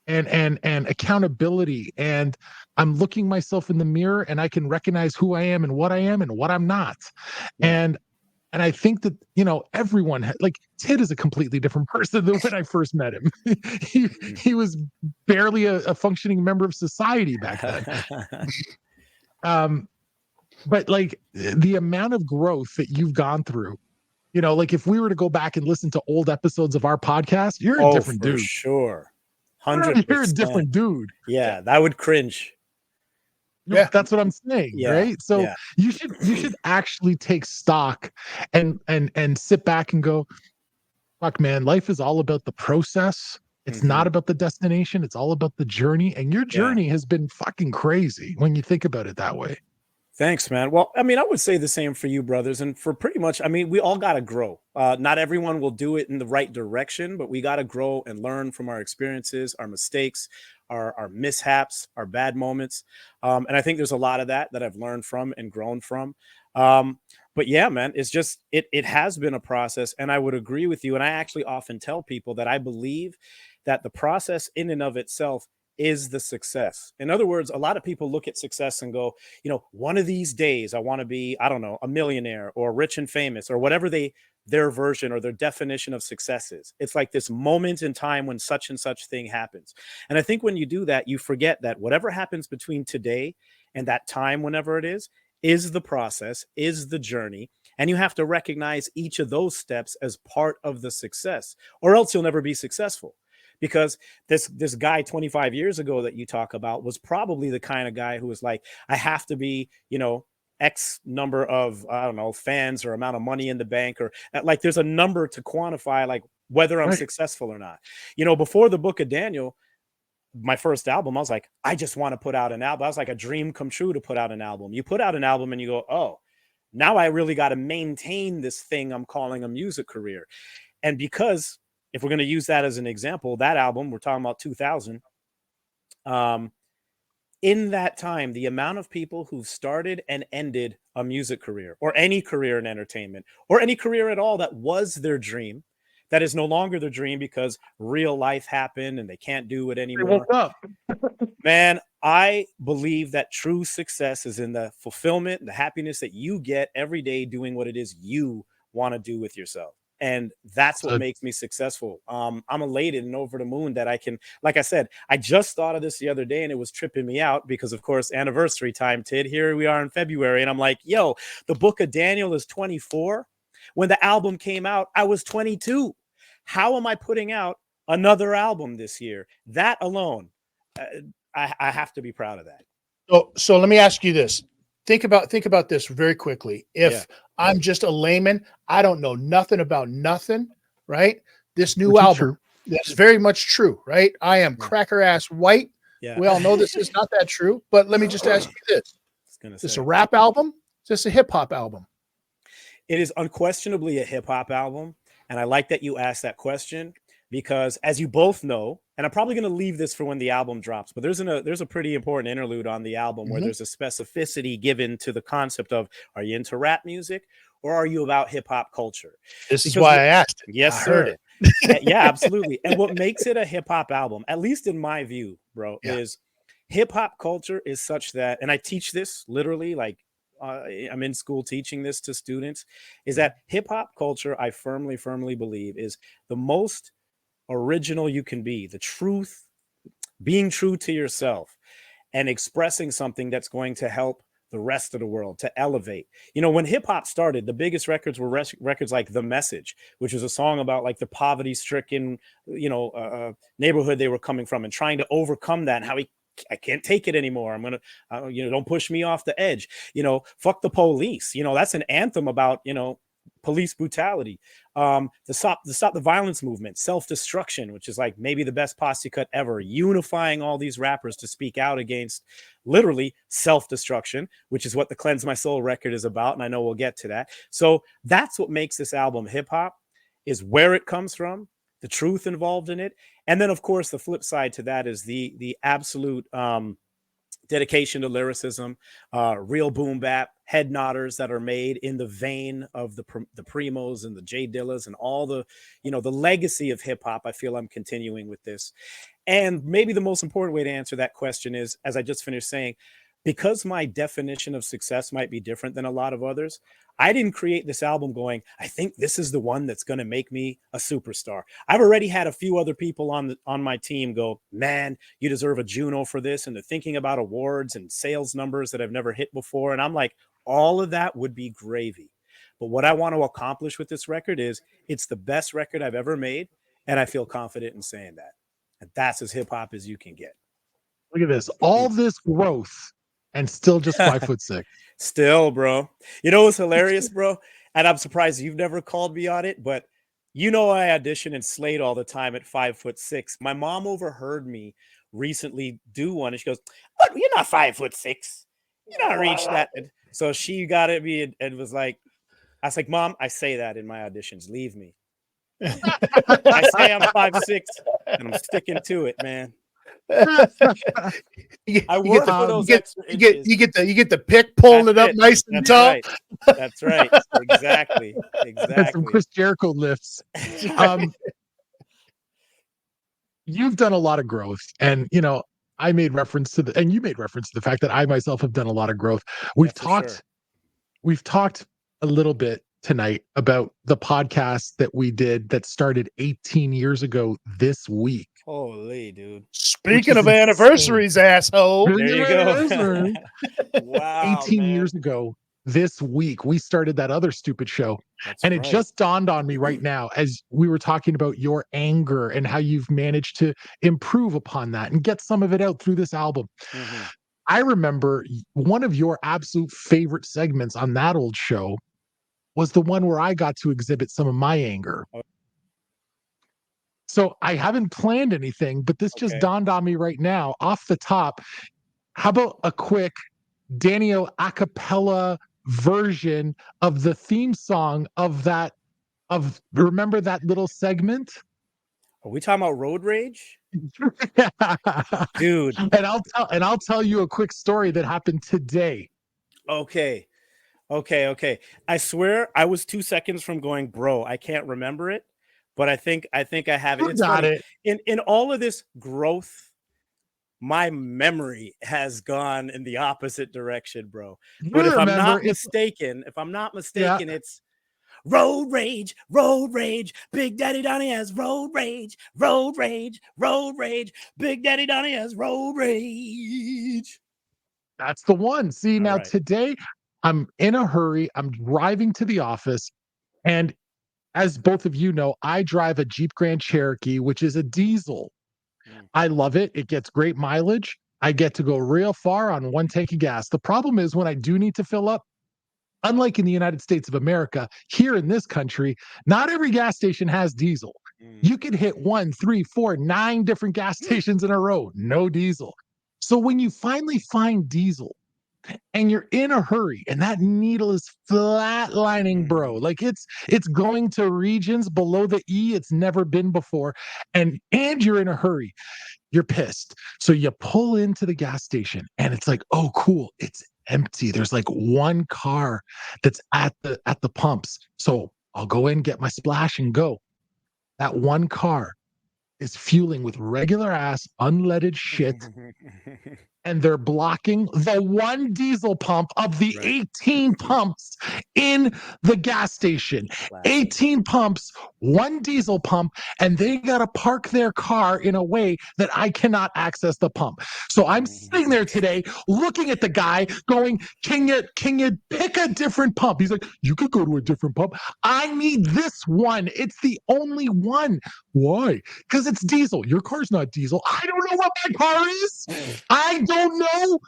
and accountability, and I'm looking myself in the mirror and I can recognize who I am and what I'm not. Yeah. And I think that everyone like Tid is a completely different person than when I first met him. he was barely a functioning member of society back then. But like the amount of growth that you've gone through, like if we were to go back and listen to old episodes of our podcast, you're a different for dude. sure. You're 100%. a different dude. Yeah, I would cringe. Yeah. That's what I'm saying, Yeah, right? So yeah. you should actually take stock and sit back and go, fuck, man, life is all about the process. It's not about the destination. It's all about the journey. And your journey has been fucking crazy when you think about it that way. Thanks, man. Well, I mean, I would say the same for you, brothers. And for pretty much, I mean, we all got to grow. Not everyone will do it in the right direction, but we got to grow and learn from our experiences, our mistakes, our mishaps, our bad moments. And I think there's a lot of that I've learned from and grown from. But yeah, man, it's just, it has been a process. And I would agree with you. And I actually often tell people that I believe that the process in and of itself is the success. In other words, a lot of people look at success and go, one of these days I want to be, I don't know, a millionaire or rich and famous or whatever their version or their definition of success is. It's like this moment in time when such and such thing happens. And I think when you do that, you forget that whatever happens between today and that time, whenever it is the process, is the journey. And you have to recognize each of those steps as part of the success, or else you'll never be successful. Because this guy 25 years ago that you talk about was probably the kind of guy who was like, I have to be, X number of, I don't know, fans or amount of money in the bank, or like there's a number to quantify like whether I'm successful or not. Before the Book of Daniel, my first album, I was like, I just want to put out an album. I was like a dream come true to put out an album. You put out an album and you go, oh, now I really got to maintain this thing I'm calling a music career. And because if we're going to use that as an example, that album, we're talking about 2000. In that time, the amount of people who've started and ended a music career or any career in entertainment or any career at all that was their dream, that is no longer their dream because real life happened and they can't do it anymore. Man, I believe that true success is in the fulfillment, the happiness that you get every day doing what it is you want to do with yourself. And that's what makes me successful. I'm elated and over the moon that I can, like I said, I just thought of this the other day and it was tripping me out because, of course, anniversary time, Tid. Here we are in February. And I'm like, yo, the Book of Daniel is 24. When the album came out, I was 22. How am I putting out another album this year? That alone, I have to be proud of that. So let me ask you this. Think about this very quickly. If I'm just a layman, I don't know nothing about nothing, right? This new album, that's very much true, right? I am cracker ass white. Yeah. We all know this is not that true, but let me just ask you this. Is this a rap album? Is this a hip hop album? It is unquestionably a hip hop album. And I like that you asked that question because as you both know, and I'm probably going to leave this for when the album drops, but there's a pretty important interlude on the album where there's a specificity given to the concept of, are you into rap music or are you about hip hop culture? This is why I asked it. Yes, I sir. heard it. Yeah, absolutely. And what makes it a hip hop album, at least in my view, bro, is hip hop culture is such that, and I teach this literally, like I'm in school teaching this to students, is that hip hop culture, I firmly believe, is the most original you can be. The truth, being true to yourself and expressing something that's going to help the rest of the world, to elevate. You know, when hip hop started, the biggest records were records like The Message, which was a song about like the poverty stricken, neighborhood they were coming from and trying to overcome that, and how I can't take it anymore. I'm going to, don't push me off the edge, fuck the police. That's an anthem about, police brutality, to stop the violence movement, self-destruction, which is like maybe the best posse cut ever, unifying all these rappers to speak out against literally self-destruction, which is what the Cleanse My Soul record is about. And I know we'll get to that. So that's what makes this album hip hop, is where it comes from, the truth involved in it. And then of course, the flip side to that is the absolute, dedication to lyricism, real boom bap, head nodders that are made in the vein of the Primos and the J Dillas and all the, the legacy of hip hop. I feel I'm continuing with this. And maybe the most important way to answer that question is, as I just finished saying, because my definition of success might be different than a lot of others, I didn't create this album going, I think this is the one that's going to make me a superstar. I've already had a few other people on my team go, man, you deserve a Juno for this. And they're thinking about awards and sales numbers that I've never hit before. And I'm like, all of that would be gravy. But what I want to accomplish with this record is, it's the best record I've ever made. And I feel confident in saying that. And that's as hip hop as you can get. Look at this. All this growth and still just 5'6". Still, bro. You know what's hilarious, bro? And I'm surprised you've never called me on it, but I audition and Slade all the time at 5'6". My mom overheard me recently do one, and she goes, "But you're not 5'6". You're not reached that. And so she got at me and was like, I was like, Mom, I say that in my auditions. Leave me. I say I'm 5'6", and I'm sticking to it, man. I work for those extra inches. You get the pick, pulling it up nice and tall. Right. That's right. Exactly. And some Chris Jericho lifts. You've done a lot of growth, and I made reference to and you made reference to the fact that I myself have done a lot of growth. We've talked a little bit tonight about the podcast that we did that started 18 years ago this week. Holy dude. Speaking of anniversaries, asshole. There you go. Wow. 18 years ago this week, we started that other stupid show. That's and right. It just dawned on me right now as we were talking about your anger and how you've managed to improve upon that and get some of it out through this album. Mm-hmm. I remember one of your absolute favorite segments on that old show was the one where I got to exhibit some of my anger. So I haven't planned anything, but this just dawned on me right now off the top. How about a quick Daniel a cappella version of the theme song remember that little segment? Are we talking about Road Rage? Dude. And I'll tell you a quick story that happened today. Okay. I swear I was 2 seconds from going, bro, I can't remember it. But I think I have it. It's funny. In all of this growth, my memory has gone in the opposite direction, bro. But if I'm not mistaken, it's road rage, Big Daddy Donnie has road rage, Big Daddy Donnie has road rage. That's the one. See, now today I'm in a hurry. I'm driving to the office, and as both of you know, I drive a Jeep Grand Cherokee, which is a diesel. I love it. It gets great mileage. I get to go real far on one tank of gas. The problem is when I do need to fill up, unlike in the United States of America, here in this country, not every gas station has diesel. You could hit 1, 3, 4, 9 different gas stations in a row, no diesel. So when you finally find diesel, and you're in a hurry, and that needle is flatlining, bro. Like it's going to regions below the E it's never been before, and you're in a hurry. You're pissed. So you pull into the gas station and it's like, oh, cool. It's empty. There's like one car that's at the pumps. So I'll go in, get my splash and go. That one car is fueling with regular ass unleaded shit. And they're blocking the one diesel pump of the 18 pumps in the gas station. 18 pumps, one diesel pump, and they got to park their car in a way that I cannot access the pump. So I'm sitting there today looking at the guy going, can you pick a different pump? He's like, you could go to a different pump. I need this one. It's the only one. Why? Because it's diesel. Your car's not diesel. I don't know what my car is. I don't know.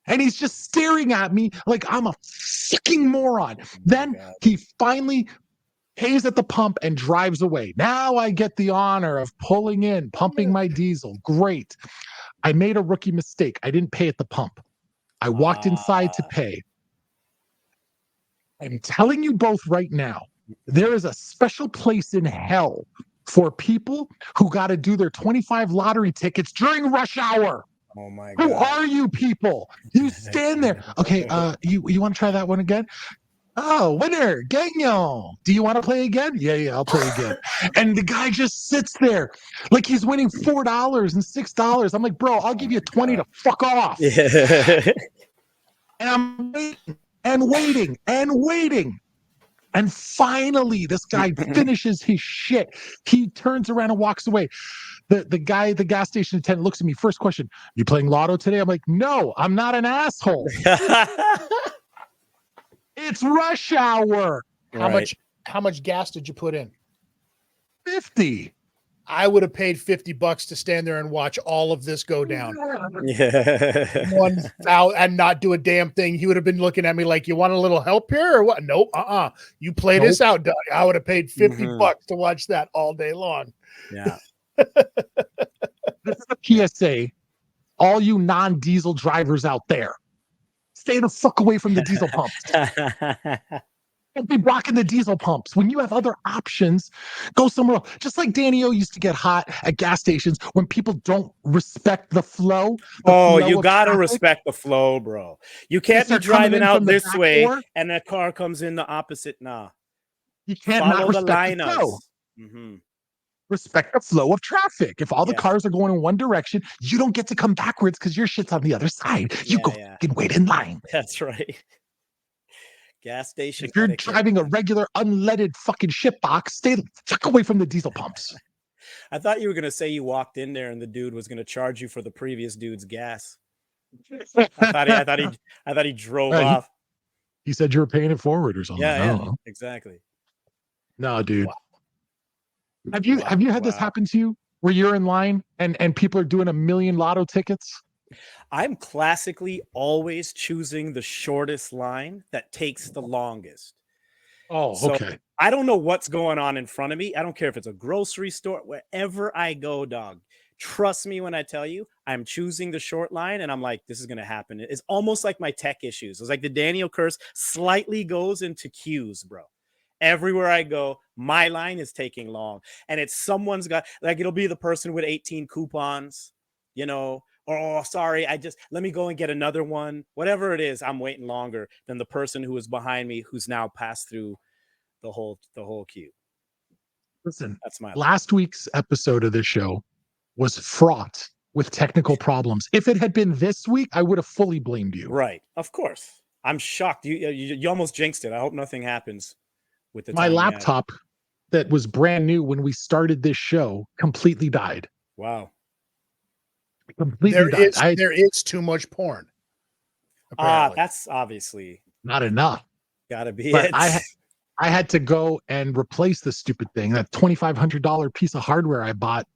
And he's just staring at me like I'm a fucking moron. Then he finally pays at the pump and drives away. Now I get the honor of pulling in, pumping my diesel. Great. I made a rookie mistake. I didn't pay at the pump. I walked inside to pay. I'm telling you both right now, there is a special place in hell for people who got to do their 25 lottery tickets during rush hour. Oh my God. Who are you people? You stand there. Okay, you want to try that one again? Oh, winner, Gagnon. Do you want to play again? Yeah, I'll play again. And the guy just sits there like he's winning $4 and $6. I'm like, bro, I'll give you 20 to fuck off. Yeah. And I'm waiting and waiting and waiting. And finally, this guy finishes his shit. He turns around and walks away. The guy at the gas station attendant looks at me. First question, you playing lotto today? I'm like, no, I'm not an asshole. It's rush hour. How much gas did you put in? 50. I would have paid $50 to stand there and watch all of this go down. Yeah. 1,000 and not do a damn thing. He would have been looking at me like, you want a little help here or what? Nope. You play this out, Doug. I would have paid $50 to watch that all day long. Yeah. This is a PSA. All you non-diesel drivers out there, stay the fuck away from the diesel pumps. Don't be blocking the diesel pumps. When you have other options, go somewhere else. Just like Danny O used to get hot at gas stations when people don't respect the flow. You got to respect the flow, bro. You can't be driving out this way door, and that car comes in the opposite. Nah. You can't not respect the flow. Respect the flow of traffic. If all the cars are going in one direction, you don't get to come backwards because your shit's on the other side. You go fucking wait in line. That's right. Gas station. If you're driving a regular unleaded fucking shit box, stay the fuck away from the diesel pumps. I thought you were gonna say you walked in there and the dude was gonna charge you for the previous dude's gas. I thought he drove off. He said you were paying it forward or something. Yeah, exactly. No, dude. Wow. Have you had this happen to you where you're in line and people are doing 1 million lotto tickets? I'm classically always choosing the shortest line that takes the longest. Oh, okay. I don't know what's going on in front of me. I don't care if it's a grocery store, wherever I go, dog. Trust me when I tell you, I'm choosing the short line and I'm like, this is going to happen. It's almost like my tech issues. It's like the Daniel curse slightly goes into queues, bro. Everywhere I go, my line is taking long. And it's someone's got, like, it'll be the person with 18 coupons, or, oh, sorry, let me go and get another one. Whatever it is, I'm waiting longer than the person who is behind me who's now passed through the whole queue. Listen, that's my last week's episode of this show was fraught with technical problems. If it had been this week, I would have fully blamed you. Right. Of course. I'm shocked. You almost jinxed it. I hope nothing happens with my laptop that was brand new when we started this show completely died. Wow. There is too much porn. That's obviously not enough. Gotta be but it. I had to go and replace this stupid thing. That $2,500 piece of hardware I bought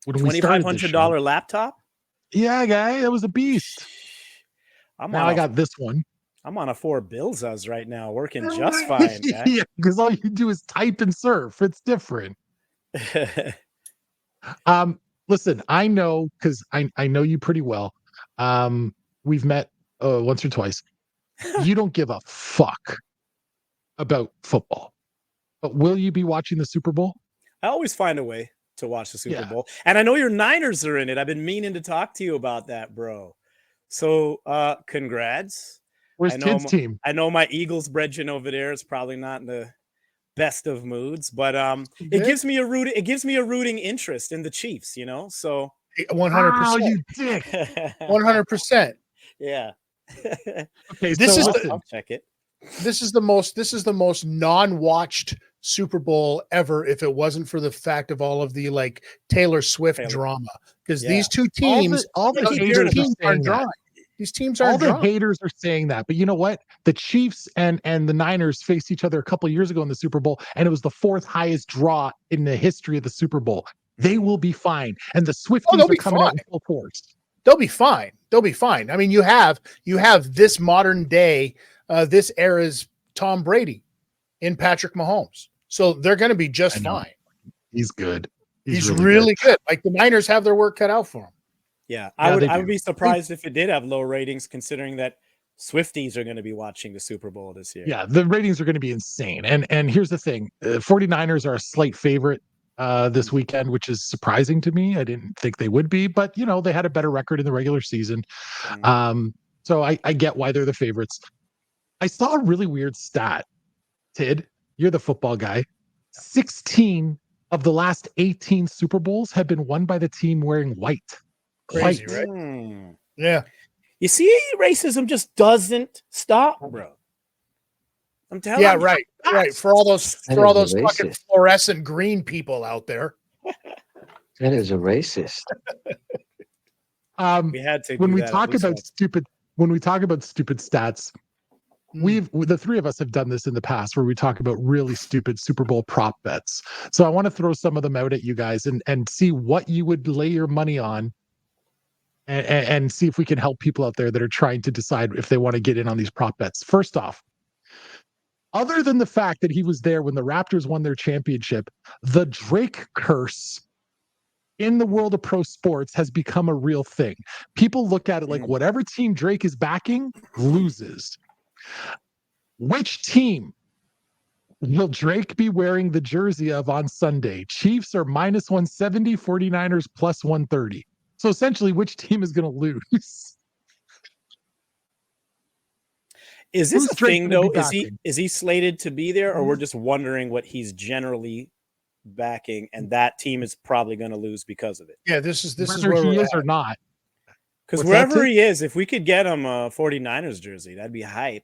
when we started this show. $2,500 laptop? Yeah, guy, it was a beast. I got this one. I'm on a 4 Bills right now, working just fine. Yeah, because all you do is type and surf. It's different. Listen, I know because I know you pretty well. We've met once or twice. You don't give a fuck about football. But will you be watching the Super Bowl? I always find a way to watch the Super Yeah. Bowl. And I know your Niners are in it. I've been meaning to talk to you about that, bro. So congrats. Where's Tid's team? I know my Eagles brethren over there is probably not in the best of moods, but it gives me a rooting interest in the Chiefs, you know. So 100%. Oh, you dick. 100%. Yeah. Okay, This so is listen, I'll check it. This is the most non-watched Super Bowl ever if it wasn't for the fact of all of the like Taylor Swift drama, because these two teams all the haters are saying that. These teams are all the haters are saying that, but you know what? The Chiefs and the Niners faced each other a couple of years ago in the Super Bowl, and it was the 4th highest draw in the history of the Super Bowl. They will be fine, and the Swifties are coming out in full force. They'll be fine. They'll be fine. I mean, you have this modern day, this era's Tom Brady in Patrick Mahomes, so they're going to be just fine. He's good. He's really good. Like the Niners have their work cut out for him. Yeah, I would be surprised if it did have low ratings, considering that Swifties are going to be watching the Super Bowl this year. Yeah, the ratings are going to be insane. And here's the thing. 49ers are a slight favorite this weekend, which is surprising to me. I didn't think they would be, but, you know, they had a better record in the regular season. So I get why they're the favorites. I saw a really weird stat. Tid, you're the football guy. 16 of the last 18 Super Bowls have been won by the team wearing white. Crazy, right? Yeah. You see, racism just doesn't stop, bro. I'm telling you. Yeah, right. For all those fucking fluorescent green people out there. That is a racist. We had to. When we talk about stupid stats, the three of us have done this in the past where we talk about really stupid Super Bowl prop bets. So I want to throw some of them out at you guys and see what you would lay your money on. And see if we can help people out there that are trying to decide if they want to get in on these prop bets. First off, other than the fact that he was there when the Raptors won their championship, the Drake curse in the world of pro sports has become a real thing. People look at it like whatever team Drake is backing loses. Which team will Drake be wearing the jersey of on Sunday? Chiefs are minus 170, 49ers plus 130. So essentially, which team is going to lose? Is this a thing though? Is he slated to be there, or we're just wondering what he's generally backing, and that team is probably going to lose because of it? Yeah, this is whether where he is or not. Because wherever he is, if we could get him a 49ers jersey, that'd be hype.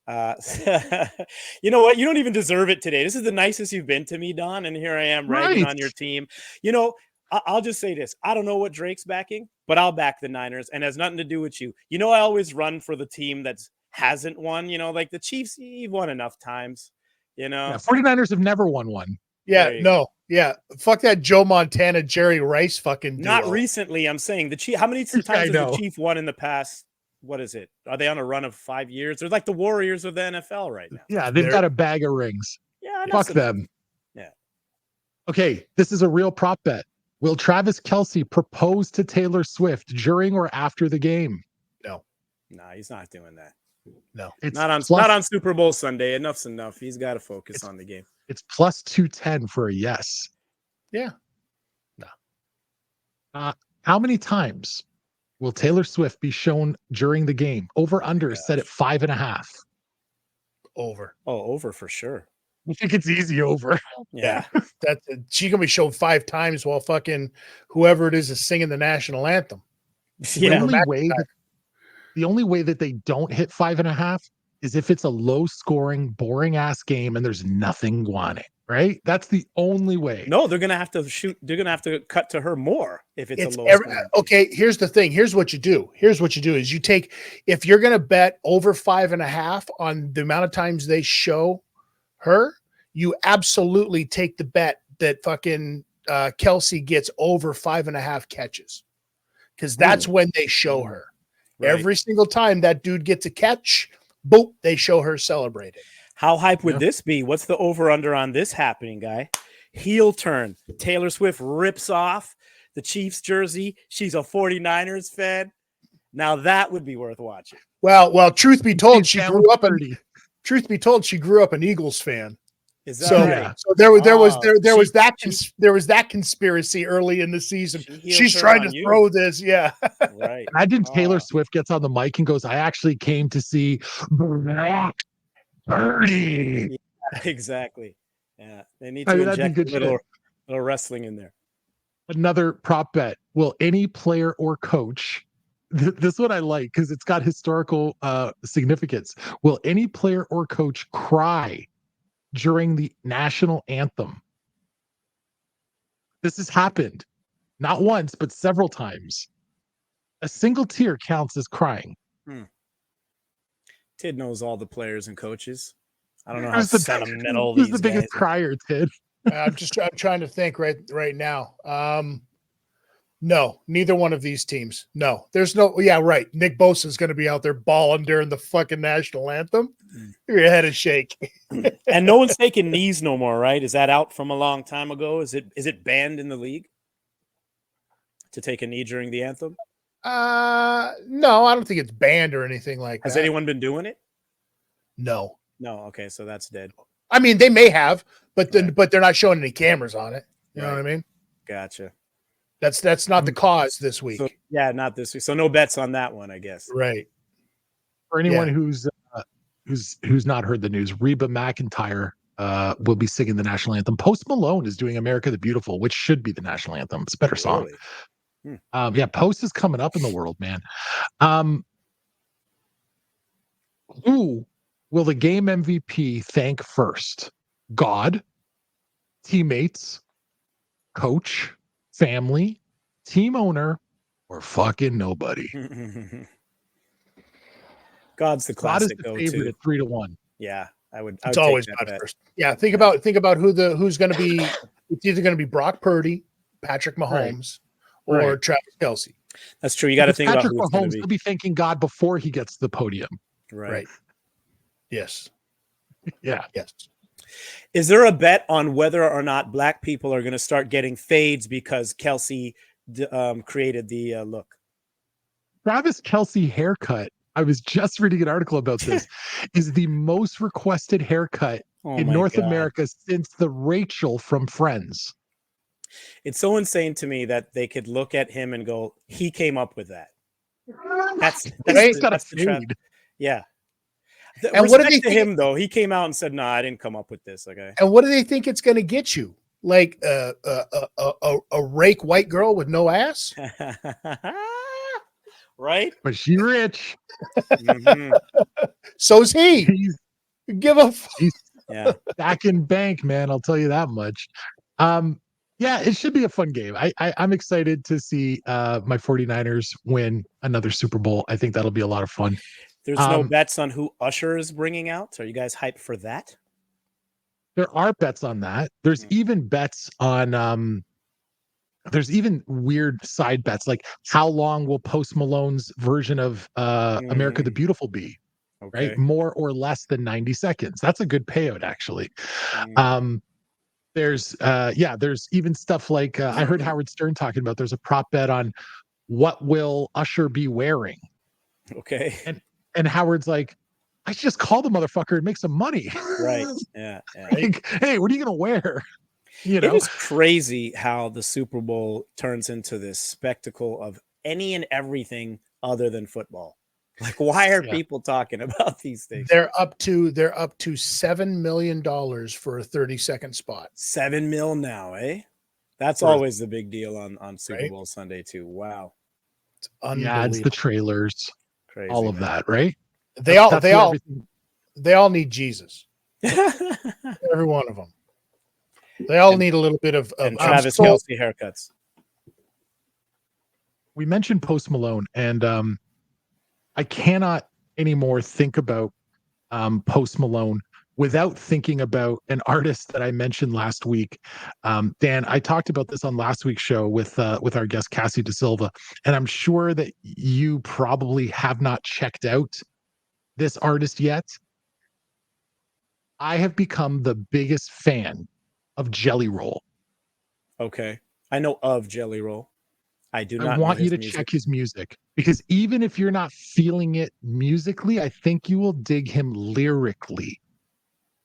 You know what? You don't even deserve it today. This is the nicest you've been to me, Don, and here I am ragging on your team. You know, I'll just say this. I don't know what Drake's backing, but I'll back the Niners, and it has nothing to do with you. You know, I always run for the team that hasn't won. You know, like the Chiefs, you've won enough times. You know, 49ers have never won one. Yeah, no. Yeah. Fuck that Joe Montana, Jerry Rice fucking duo. Not recently, I'm saying. The Chief. How many times has the Chief won in the past? What is it? Are they on a run of 5 years? They're like the Warriors of the NFL right now. Yeah, they've got a bag of rings. Yeah, fuck them. Yeah. Okay, this is a real prop bet. Will Travis Kelce propose to Taylor Swift during or after the game? No. No, he's not doing that. No. It's not on Super Bowl Sunday. Enough's enough. He's got to focus on the game. It's plus 210 for a yes. Yeah. No. How many times will Taylor Swift be shown during the game? Over under is set at 5.5. Over. Oh, over for sure. I think it's easy over. Yeah. She gonna be shown 5 times while fucking whoever it is singing the national anthem. Yeah. The only way that they don't hit 5.5 is if it's a low scoring, boring ass game and there's nothing on it, right? That's the only way. No, they're going to have to shoot. They're going to have to cut to her more if it's a low okay, here's the thing. Here's what you do is you take, if you're going to bet over 5.5 on the amount of times they show her, you absolutely take the bet that fucking Kelce gets over 5.5 catches. Because that's when they show her. Right. Every single time that dude gets a catch, boom, they show her celebrating. How hype would this be? What's the over-under on this happening, guy? Heel turn. Taylor Swift rips off the Chiefs jersey. She's a 49ers fan. Now that would be worth watching. Well, truth be told, she Down grew up 30. an Eagles fan. Is that So, right? Yeah. so there was She that conspiracy early in the season. healed She's her trying on to you. throw this, yeah. Right. Imagine Taylor Oh. Swift gets on the mic and goes, I actually came to see Black Birdie. Exactly. Yeah. They need I to mean, that'd be inject good a shit. little wrestling in there. Another prop bet. Will any player or coach, this one I like because it's got historical significance. Will any player or coach cry during the national anthem? This has happened not once, but several times. A single tear counts as crying. Tid knows all the players and coaches. I don't know how Who's the, sentimental who's these the biggest guys are. crier, Tid? I'm trying to think right now. No, neither one of these teams. No, there's no. Yeah, right. Nick Bosa is going to be out there balling during the fucking national anthem. Your head is shake. And no one's taking knees no more, right? Is that out from a long time ago? Is it banned in the league to take a knee during the anthem? No, I don't think it's banned or anything like Has that. anyone been doing it? No. No. Okay, so that's dead. I mean, they may have, but Right. but they're not showing any cameras on it. You know Right. what I mean? Gotcha. That's not the cause this week. So, yeah, not this week. So no bets on that one, I guess. Right. For anyone who's not heard the news, Reba McEntire will be singing the national anthem. Post Malone is doing America the Beautiful, which should be the national anthem. It's a better song. Really? Yeah, Post is coming up in the world, man. Who will the game MVP thank first? God, teammates, coach, family, team owner, or fucking nobody? God's the God is classic the go favorite to. at 3-1. Yeah, I would It's take always that God bet. first. Yeah, think about who's going to be. It's either going to be Brock Purdy, Patrick Mahomes, or Right. Travis Kelce. That's true. You got to Because think about Patrick who it's going Mahomes to will be thanking God before he gets to the podium. be. Right. Right. Yes. Yeah. Yes. Is there a bet on whether or not black people are going to start getting fades because Kelsey created the look? Travis Kelce haircut. I was just reading an article about this. Is the most requested haircut Oh in my North God. America since the Rachel from Friends. It's so insane to me that they could look at him and go, "He came up with that." That's Right? the, Got a that's the trap. fade. Yeah. And what do Respect they to think- him though? He came out and said, "No, I didn't come up with this." Okay. And what do they think it's going to get you? Like a rake white girl with no ass? Right? But she rich. Mhm. So's he. He's Give a fuck. Yeah. back in bank, man. I'll tell you that much. Yeah, it should be a fun game. I'm excited to see my 49ers win another Super Bowl. I think that'll be a lot of fun. There's no bets on who Usher is bringing out. Are you guys hyped for that? There are bets on that. There's even bets on there's even weird side bets like how long will Post Malone's version of America the Beautiful be? Okay. Right? More or less than 90 seconds. That's a good payout, actually. There's even stuff like I heard Howard Stern talking about there's a prop bet on what will Usher be wearing. Okay. And Howard's like, I should just call the motherfucker and make some money. Right. Yeah. Yeah. Like, hey, what are you gonna wear? You It know, is crazy how the Super Bowl turns into this spectacle of any and everything other than football. Like, why are people talking about these things? They're up to $7 million for a 30-second spot. $7 million now, eh? That's Sure. always the big deal on Super Right? Bowl Sunday too. Wow. It's yeah, unbelievable. it's the trailers, Crazy. all of man. that, right? They all That's what everything- they all need Jesus. Every one of them. They all need a little bit of and I'm Travis so- Kelce haircuts. we mentioned Post Malone, and I cannot anymore think about Post Malone without thinking about an artist that I mentioned last week. Dan, I talked about this on last week's show with our guest Cassie De Silva, and I'm sure that you probably have not checked out this artist yet. I have become the biggest fan of Jelly Roll. Okay. I know of Jelly Roll. I do I not know want you his to music. check his music, because even if you're not feeling it musically, I think you will dig him lyrically.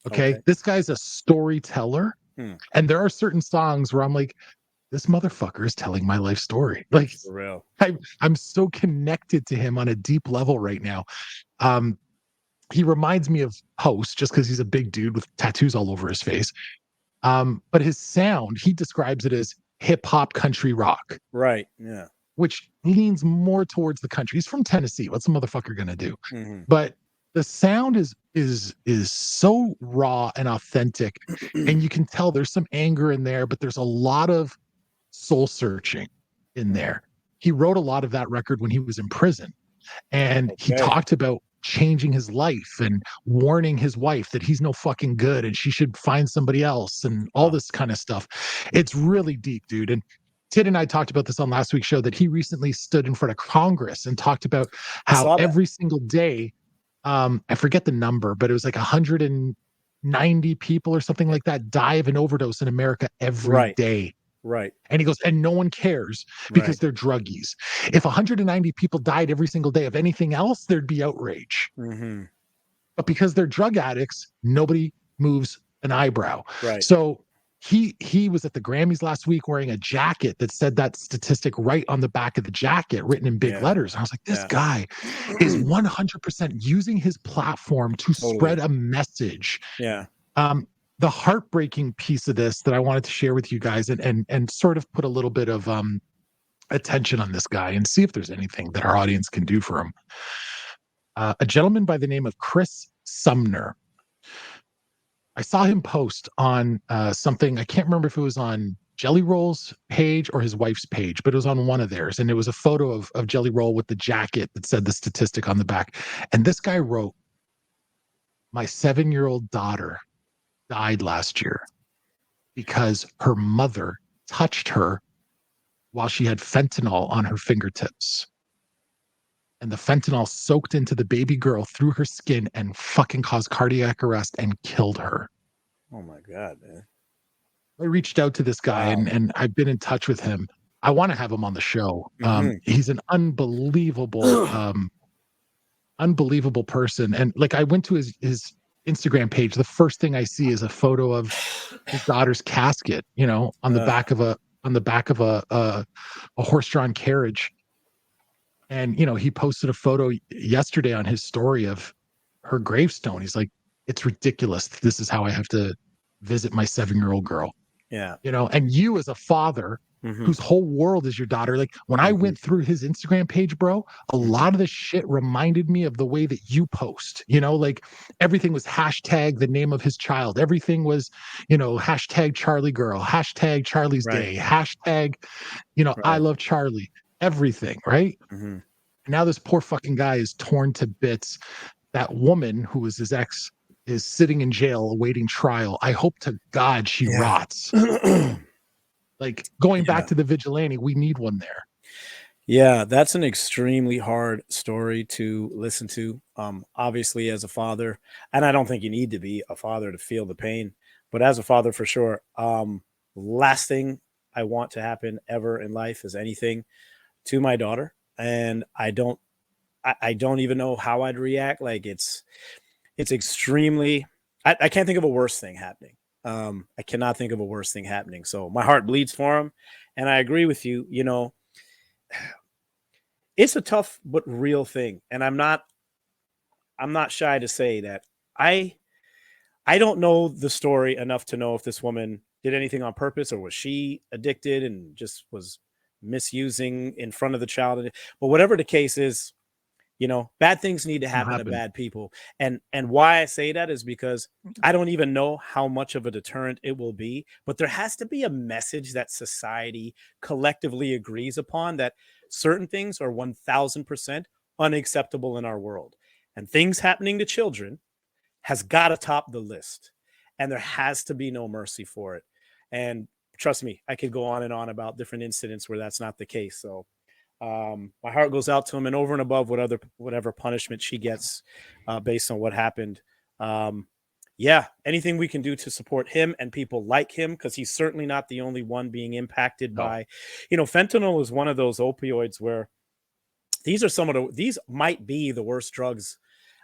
Okay. Okay. This guy's a storyteller. Hmm. And there are certain songs where I'm like, this motherfucker is telling my life story. Like, For real. I'm so connected to him on a deep level right now. He reminds me of Post just because he's a big dude with tattoos all over his face. But his sound, he describes it as hip hop country rock, Right. Yeah. which leans more towards the country. He's from Tennessee. What's the motherfucker gonna do? Mhm. But the sound is so raw and authentic, and you can tell there's some anger in there, but there's a lot of soul searching in there. He wrote a lot of that record when he was in prison, and he Okay. talked about changing his life and warning his wife that he's no fucking good and she should find somebody else and all this kind of stuff. It's really deep, dude. And Tid and I talked about this on last week's show, that he recently stood in front of Congress and talked about I how saw that. every single day, I forget the number, but it was like 190 people or something like that die of an overdose in America every day. Right. And he goes, and no one cares because Right. they're druggies. If 190 people died every single day of anything else, there'd be outrage. Mm-hmm. But because they're drug addicts, nobody moves an eyebrow. Right. So he was at the Grammys last week wearing a jacket that said that statistic right on the back of the jacket, written in big letters. And I was like, this guy is 100% using his platform to spread a message. Yeah. The heartbreaking piece of this that I wanted to share with you guys, and sort of put a little bit of attention on this guy and see if there's anything that our audience can do for him. A gentleman by the name of Chris Sumner. I saw him post on something. I can't remember if it was on Jelly Roll's page or his wife's page, but it was on one of theirs. And it was a photo of Jelly Roll with the jacket that said the statistic on the back. And this guy wrote, "My 7-year-old daughter died last year because her mother touched her while she had fentanyl on her fingertips. And the fentanyl soaked into the baby girl through her skin and fucking caused cardiac arrest and killed her." Oh my God, man. I reached out to this guy and I've been in touch with him. I want to have him on the show. He's an unbelievable person. And like, I went to his Instagram page. The first thing I see is a photo of his daughter's casket, on the back of a horse-drawn carriage. And he posted a photo yesterday on his story of her gravestone. He's like, "It's ridiculous. This is how I have to visit my 7-year-old girl." Yeah. And you as a father whose whole world is your daughter. Like, when I went through his Instagram page, bro, a lot of the shit reminded me of the way that you post, like everything was hashtag the name of his child. Everything was, hashtag Charlie girl, hashtag Charlie's day, hashtag, I love Charlie, everything. Right. Mm-hmm. Now this poor fucking guy is torn to bits. That woman who was his ex is sitting in jail awaiting trial. I hope to God she rots. Like, going back to the Vigilante, we need one there. Yeah, that's an extremely hard story to listen to. Obviously, as a father, and I don't think you need to be a father to feel the pain, but as a father, for sure. Last thing I want to happen ever in life is anything to my daughter, and I don't even know how I'd react. Like, it's extremely. I can't think of a worse thing happening. I cannot think of a worse thing happening. So my heart bleeds for him. And I agree with you. It's a tough but real thing. And I'm not shy to say that I don't know the story enough to know if this woman did anything on purpose or was she addicted and just was misusing in front of the child. But whatever the case is, bad things need to happen to bad people. And why I say that is because I don't even know how much of a deterrent it will be, but there has to be a message that society collectively agrees upon, that certain things are 1000% unacceptable in our world. And things happening to children has got to top the list. And there has to be no mercy for it. And trust me, I could go on and on about different incidents where that's not the case. So my heart goes out to him, and over and above whatever punishment she gets based on what happened. yeah, anything we can do to support him and people like him, because he's certainly not the only one being impacted No. by, fentanyl is one of those opioids where these might be the worst drugs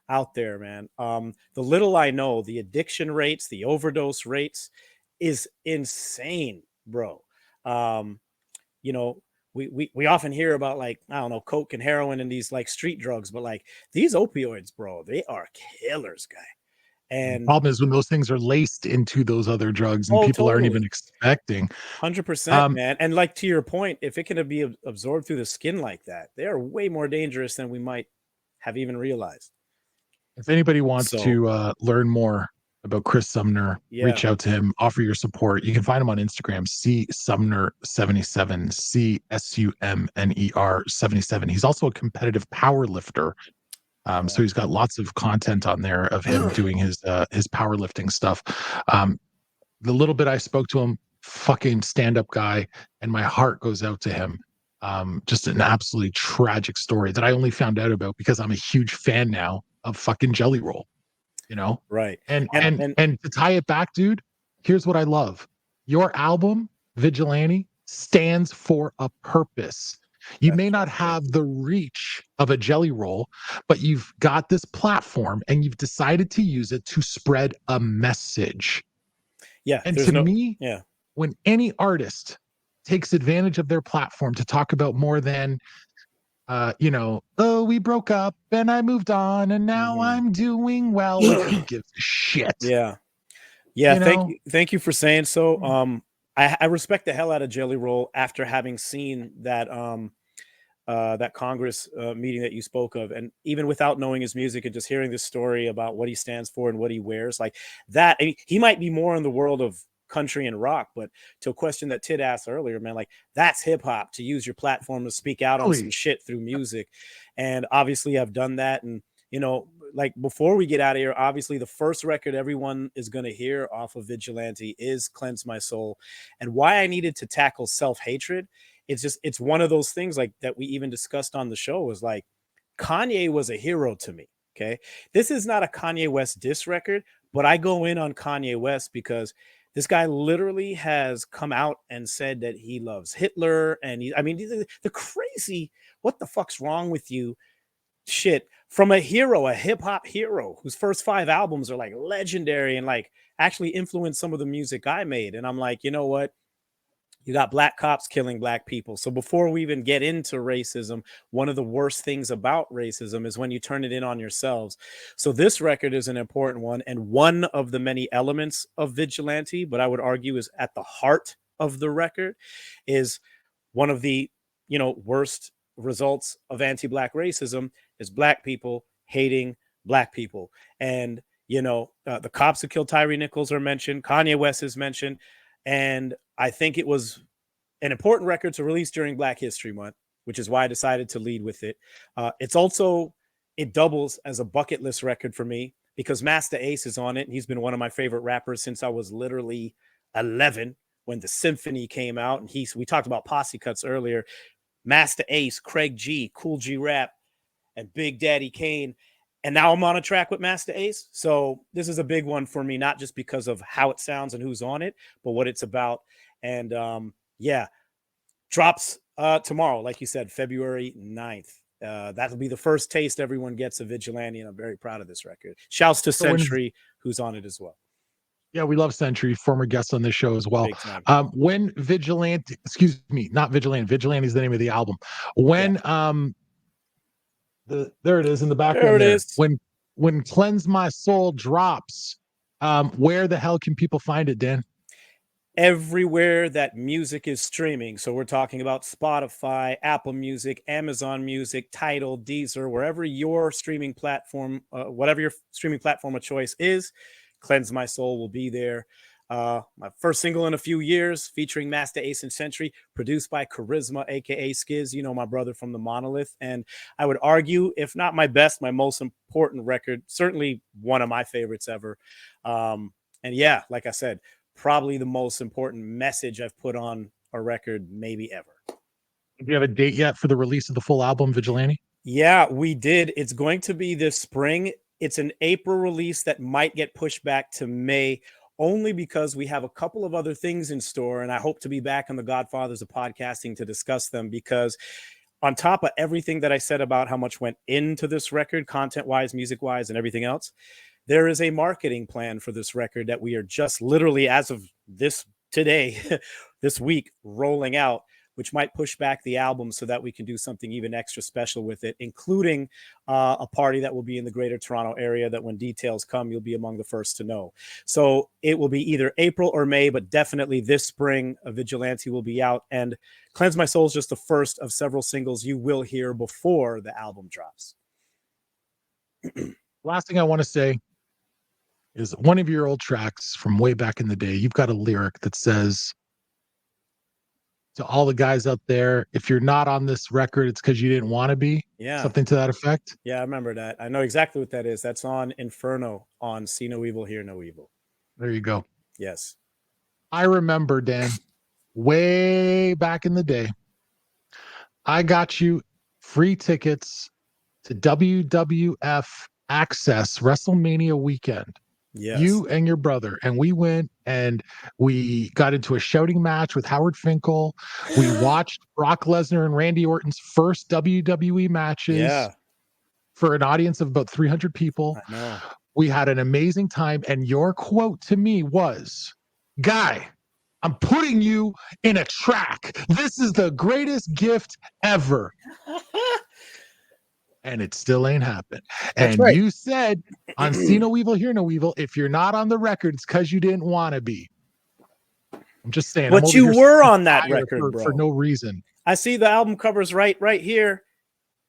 out there, man. The little I know, the addiction rates, the overdose rates is insane, bro. Um, you know, we often hear about, like, I don't know, coke and heroin and these like street drugs, but like these opioids, bro, they are killers, guy. The And problem is when those things are laced into those other drugs and oh, people aren't even totally. expecting. 100%, man. And like to your point, if it can be absorbed through the skin like that, they are way more dangerous than we might have even realized. If anybody wants So, to learn more about Chris Sumner, yeah, reach out to him, offer your support. You can find him on Instagram, csumner77, CSUMNER77. He's also a competitive power lifter. So he's got lots of content on there of him doing his powerlifting stuff. The little bit I spoke to him, fucking stand-up guy, and my heart goes out to him. Just an absolutely tragic story that I only found out about because I'm a huge fan now of fucking Jelly Roll, right. And And to tie it back, dude, here's what I love. Your album, Vigilante, stands for a purpose. You may not have the reach of a Jelly Roll, but you've got this platform and you've decided to use it to spread a message. yeah, And there's to no, me, yeah, when any artist takes advantage of their platform to talk about more than, oh, we broke up and I moved on and now mhm. I'm doing well. Like, who gives a shit? Yeah. You Thank you for saying so. know? I respect the hell out of Jelly Roll after having seen that that Congress meeting that you spoke of, and even without knowing his music and just hearing this story about what he stands for and what he wears, like that. I mean, he might be more in the world of country and rock, but to a question that Tid asked earlier, man, like that's hip hop, to use your platform to speak out on some Really? shit through music. And obviously I've done that. And like before we get out of here, obviously the first record everyone is going to hear off of Vigilante is Cleanse My Soul. And why I needed to tackle self-hatred, it's one of those things like that we even discussed on the show, was like Kanye was a hero to me. Okay. This is not a Kanye West diss record, but I go in on Kanye West because this guy literally has come out and said that he loves Hitler. And the crazy, what the fuck's wrong with you shit from a hero, a hip hop hero whose first 5 albums are like legendary and like actually influenced some of the music I made. And I'm like, you know what? You got black cops killing black people. So before we even get into racism, one of the worst things about racism is when you turn it in on yourselves. So this record is an important one, and one of the many elements of Vigilante, but I would argue is at the heart of the record, is one of the worst results of anti-black racism is black people hating black people. And the cops who killed Tyree Nichols are mentioned, Kanye West is mentioned, and I think it was an important record to release during Black History Month, which is why I decided to lead with it. It doubles as a bucket list record for me because Master Ace is on it, and he's been one of my favorite rappers since I was literally 11 when the Symphony came out. And we talked about Posse Cuts earlier. Master Ace, Craig G, Cool G Rap, and Big Daddy Kane. And now I'm on a track with Master Ace. So this is a big one for me, not just because of how it sounds and who's on it, but what it's about. And drops tomorrow, like you said, February 9th. That'll be the first taste everyone gets of Vigilante, and I'm very proud of this record. Shouts to Century, who's on it as well. Yeah, we love Century, former guest on this show as well. Big time. When Vigilante, not Vigilante, Vigilante is the name of the album. When there it is in the background. There it is. When Cleanse My Soul drops, where the hell can people find it, Dan? Everywhere that music is streaming. So we're talking about Spotify, Apple Music, Amazon Music, Tidal, Deezer, wherever your streaming platform, whatever your streaming platform of choice is, Cleanse My Soul will be there. My first single in a few years, featuring Master Ace and Century, produced by Charisma, aka Skiz, my brother from the Monolith. And I would argue, if not my best, my most important record, certainly one of my favorites ever. And yeah, like I said, probably the most important message I've put on a record maybe ever. Do you have a date yet for the release of the full album, Vigilante? Yeah, we did. It's going to be this spring. It's an April release that might get pushed back to May, only because we have a couple of other things in store. And I hope to be back on the Godfathers of Podcasting to discuss them, because on top of everything that I said about how much went into this record, content-wise, music-wise, and everything else, there is a marketing plan for this record that we are just literally, as of this today, this week, rolling out, which might push back the album so that we can do something even extra special with it, including a party that will be in the greater Toronto area that when details come, you'll be among the first to know. So it will be either April or May, but definitely this spring, a Vigilante will be out. And Cleanse My Soul is just the first of several singles you will hear before the album drops. Last thing I want to say is one of your old tracks from way back in the day, you've got a lyric that says, to all the guys out there, if you're not on this record, it's because you didn't want to be. Yeah. Something to that effect. Yeah, I remember that. I know exactly what that is. That's on Inferno on See No Evil, Hear No Evil. There you go. Yes. I remember, Dan, way back in the day, I got you free tickets to WWF Access WrestleMania weekend. Yes. You and your brother, and we went and we got into a shouting match with Howard Finkel. We watched Brock Lesnar and Randy Orton's first WWE matches for an audience of about 300 people. I know. We had an amazing time, and your quote to me was, "Guy, I'm putting you in a track. This is the greatest gift ever." And it still ain't happened. That's and right. You said on See No Evil, Hear No Evil, if you're not on the record, it's because you didn't want to be. I'm just saying. But you were on that record, bro. For no reason. I see the album covers right here.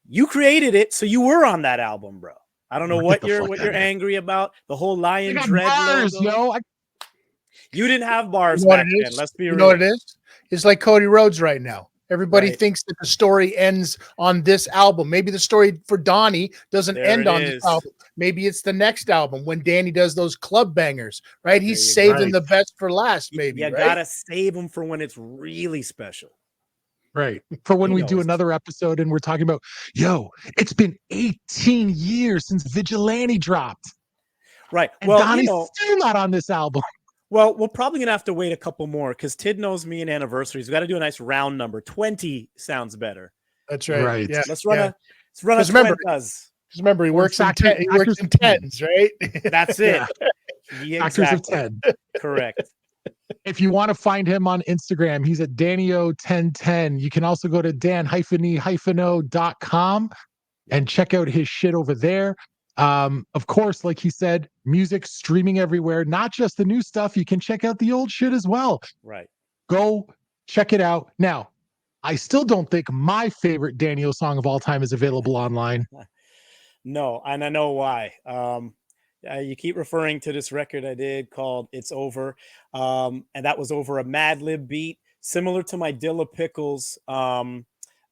You created it, so you were on that album, bro. I don't know what you're angry about. The whole Lion Dread bars, logo. yo. You didn't have bars back then. Let's be real. You know what it is? It's like Cody Rhodes right now. Everybody Right. thinks that the story ends on this album. Maybe the story for Donnie doesn't end on this album. Maybe it's the next album when Danny does those club bangers, right? He's saving the best for last, maybe. You gotta save them for when it's really special. Right. For when we do another episode and we're talking about, it's been 18 years since Vigilante dropped. Right. And Donnie's still not on this album. Well, we're probably going to have to wait a couple more because Tid knows me and anniversaries. We got to do a nice round number. 20 sounds better. That's right. Right. Yeah. Let's run a remember, he works in 10s, right? That's it. Yeah, Factors of 10. Correct. If you want to find him on Instagram, he's at Danio1010. You can also go to dan-e-o.com and check out his shit over there. Of course, like he said, music streaming everywhere, not just the new stuff. You can check out the old shit as well. Right. Go check it out. Now, I still don't think my favorite Daniel song of all time is available online. No, and I know why. You keep referring to this record I did called It's Over. And that was over a Mad Lib beat, similar to my Dilla Pickles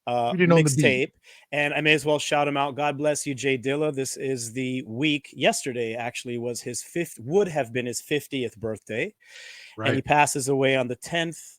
mixtape. And I may as well shout him out. God bless you, Jay Dilla. This is the week. Yesterday actually was would have been his 50th birthday. Right. And he passes away on the 10th,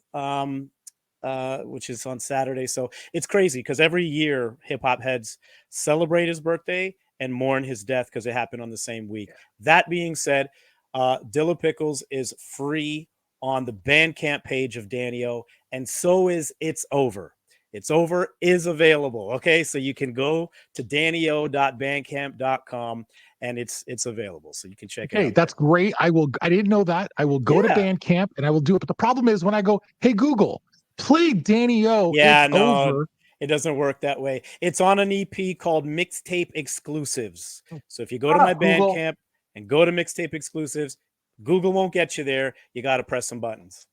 which is on Saturday. So it's crazy because every year hip hop heads celebrate his birthday and mourn his death because it happened on the same week. Yeah. That being said, Dilla Pickles is free on the Bandcamp page of Danio, and so is It's Over. It's Over is available. Okay, so you can go to danio.bandcamp.com and it's available, so you can check it out. Hey, that's great. I didn't know that. I will go to Bandcamp and I will do it. But the problem is when I go, hey Google, play Danio. Over. It doesn't work that way. It's on an EP called Mixtape Exclusives. So if you go to my Bandcamp and go to Mixtape Exclusives, Google won't get you there. You got to press some buttons.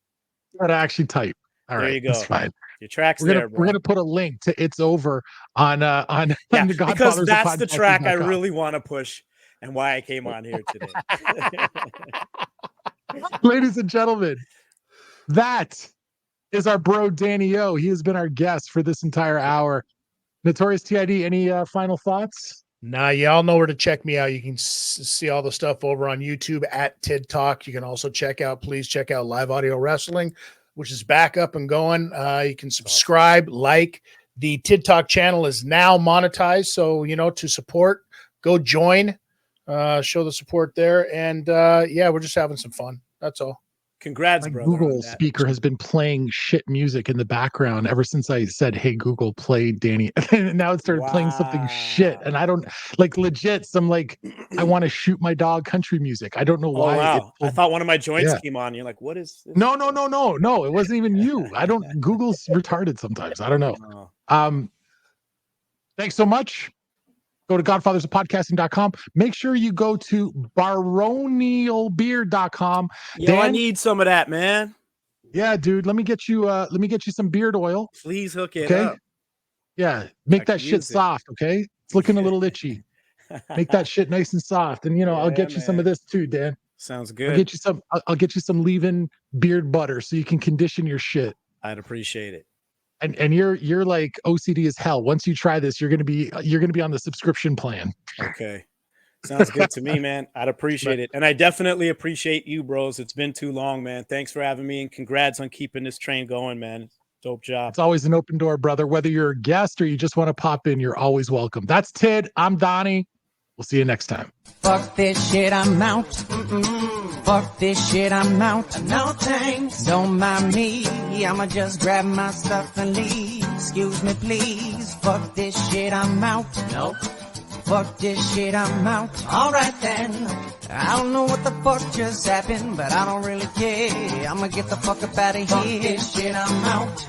You got to actually type. All right, you go. That's fine. Your track's bro. We're gonna put a link to It's Over on the Godfathers because that's the track I really want to push and why I came on here today. Ladies and gentlemen, that is our bro Danny O. He has been our guest for this entire hour. Notorious TID, any final thoughts? Nah, y'all know where to check me out. You can see all the stuff over on YouTube at Tid Talk. You can also check out Live Audio Wrestling, which is back up and going. You can subscribe, like. The Tid Talk channel is now monetized. So, to support, go join. show the support there. And yeah, we're just having some fun. That's all. Congrats, My brother. Google speaker has been playing shit music in the background ever since I said, "Hey Google, play Danny." And now it started playing something shit, and I don't like legit some like I want to shoot my dog country music. I don't know why. Wow. I thought one of my joints came on. You're like, what is this? No. It wasn't even you. I don't. Google's retarded sometimes. I don't know. Thanks so much. Go to godfathersofpodcasting.com. Make sure you go to baronialbeard.com. Yo, I need some of that, man. Yeah, dude. Let me get you some beard oil. Please hook it up. Yeah. Make that shit soft, okay? It's looking a little itchy. Make that shit nice and soft. And I'll get you some of this too, Dan. Sounds good. I'll get you some leave-in beard butter so you can condition your shit. I'd appreciate it. And you're like OCD as hell. Once you try this, you're gonna be on the subscription plan. Okay. Sounds good to me, man. I'd appreciate it. And I definitely appreciate you, bros. It's been too long, man. Thanks for having me, and congrats on keeping this train going, man. Dope job. It's always an open door, brother. Whether you're a guest or you just want to pop in, you're always welcome. That's Tid. I'm Donnie. We'll see you next time. Fuck this shit, I'm out. Fuck this shit, I'm out. No thanks. Don't mind me. I'ma just grab my stuff and leave. Excuse me, please. Fuck this shit, I'm out. Nope. Fuck this shit, I'm out. Alright then. I don't know what the fuck just happened, but I don't really care. I'ma get the fuck up out of here. Fuck this shit, I'm out.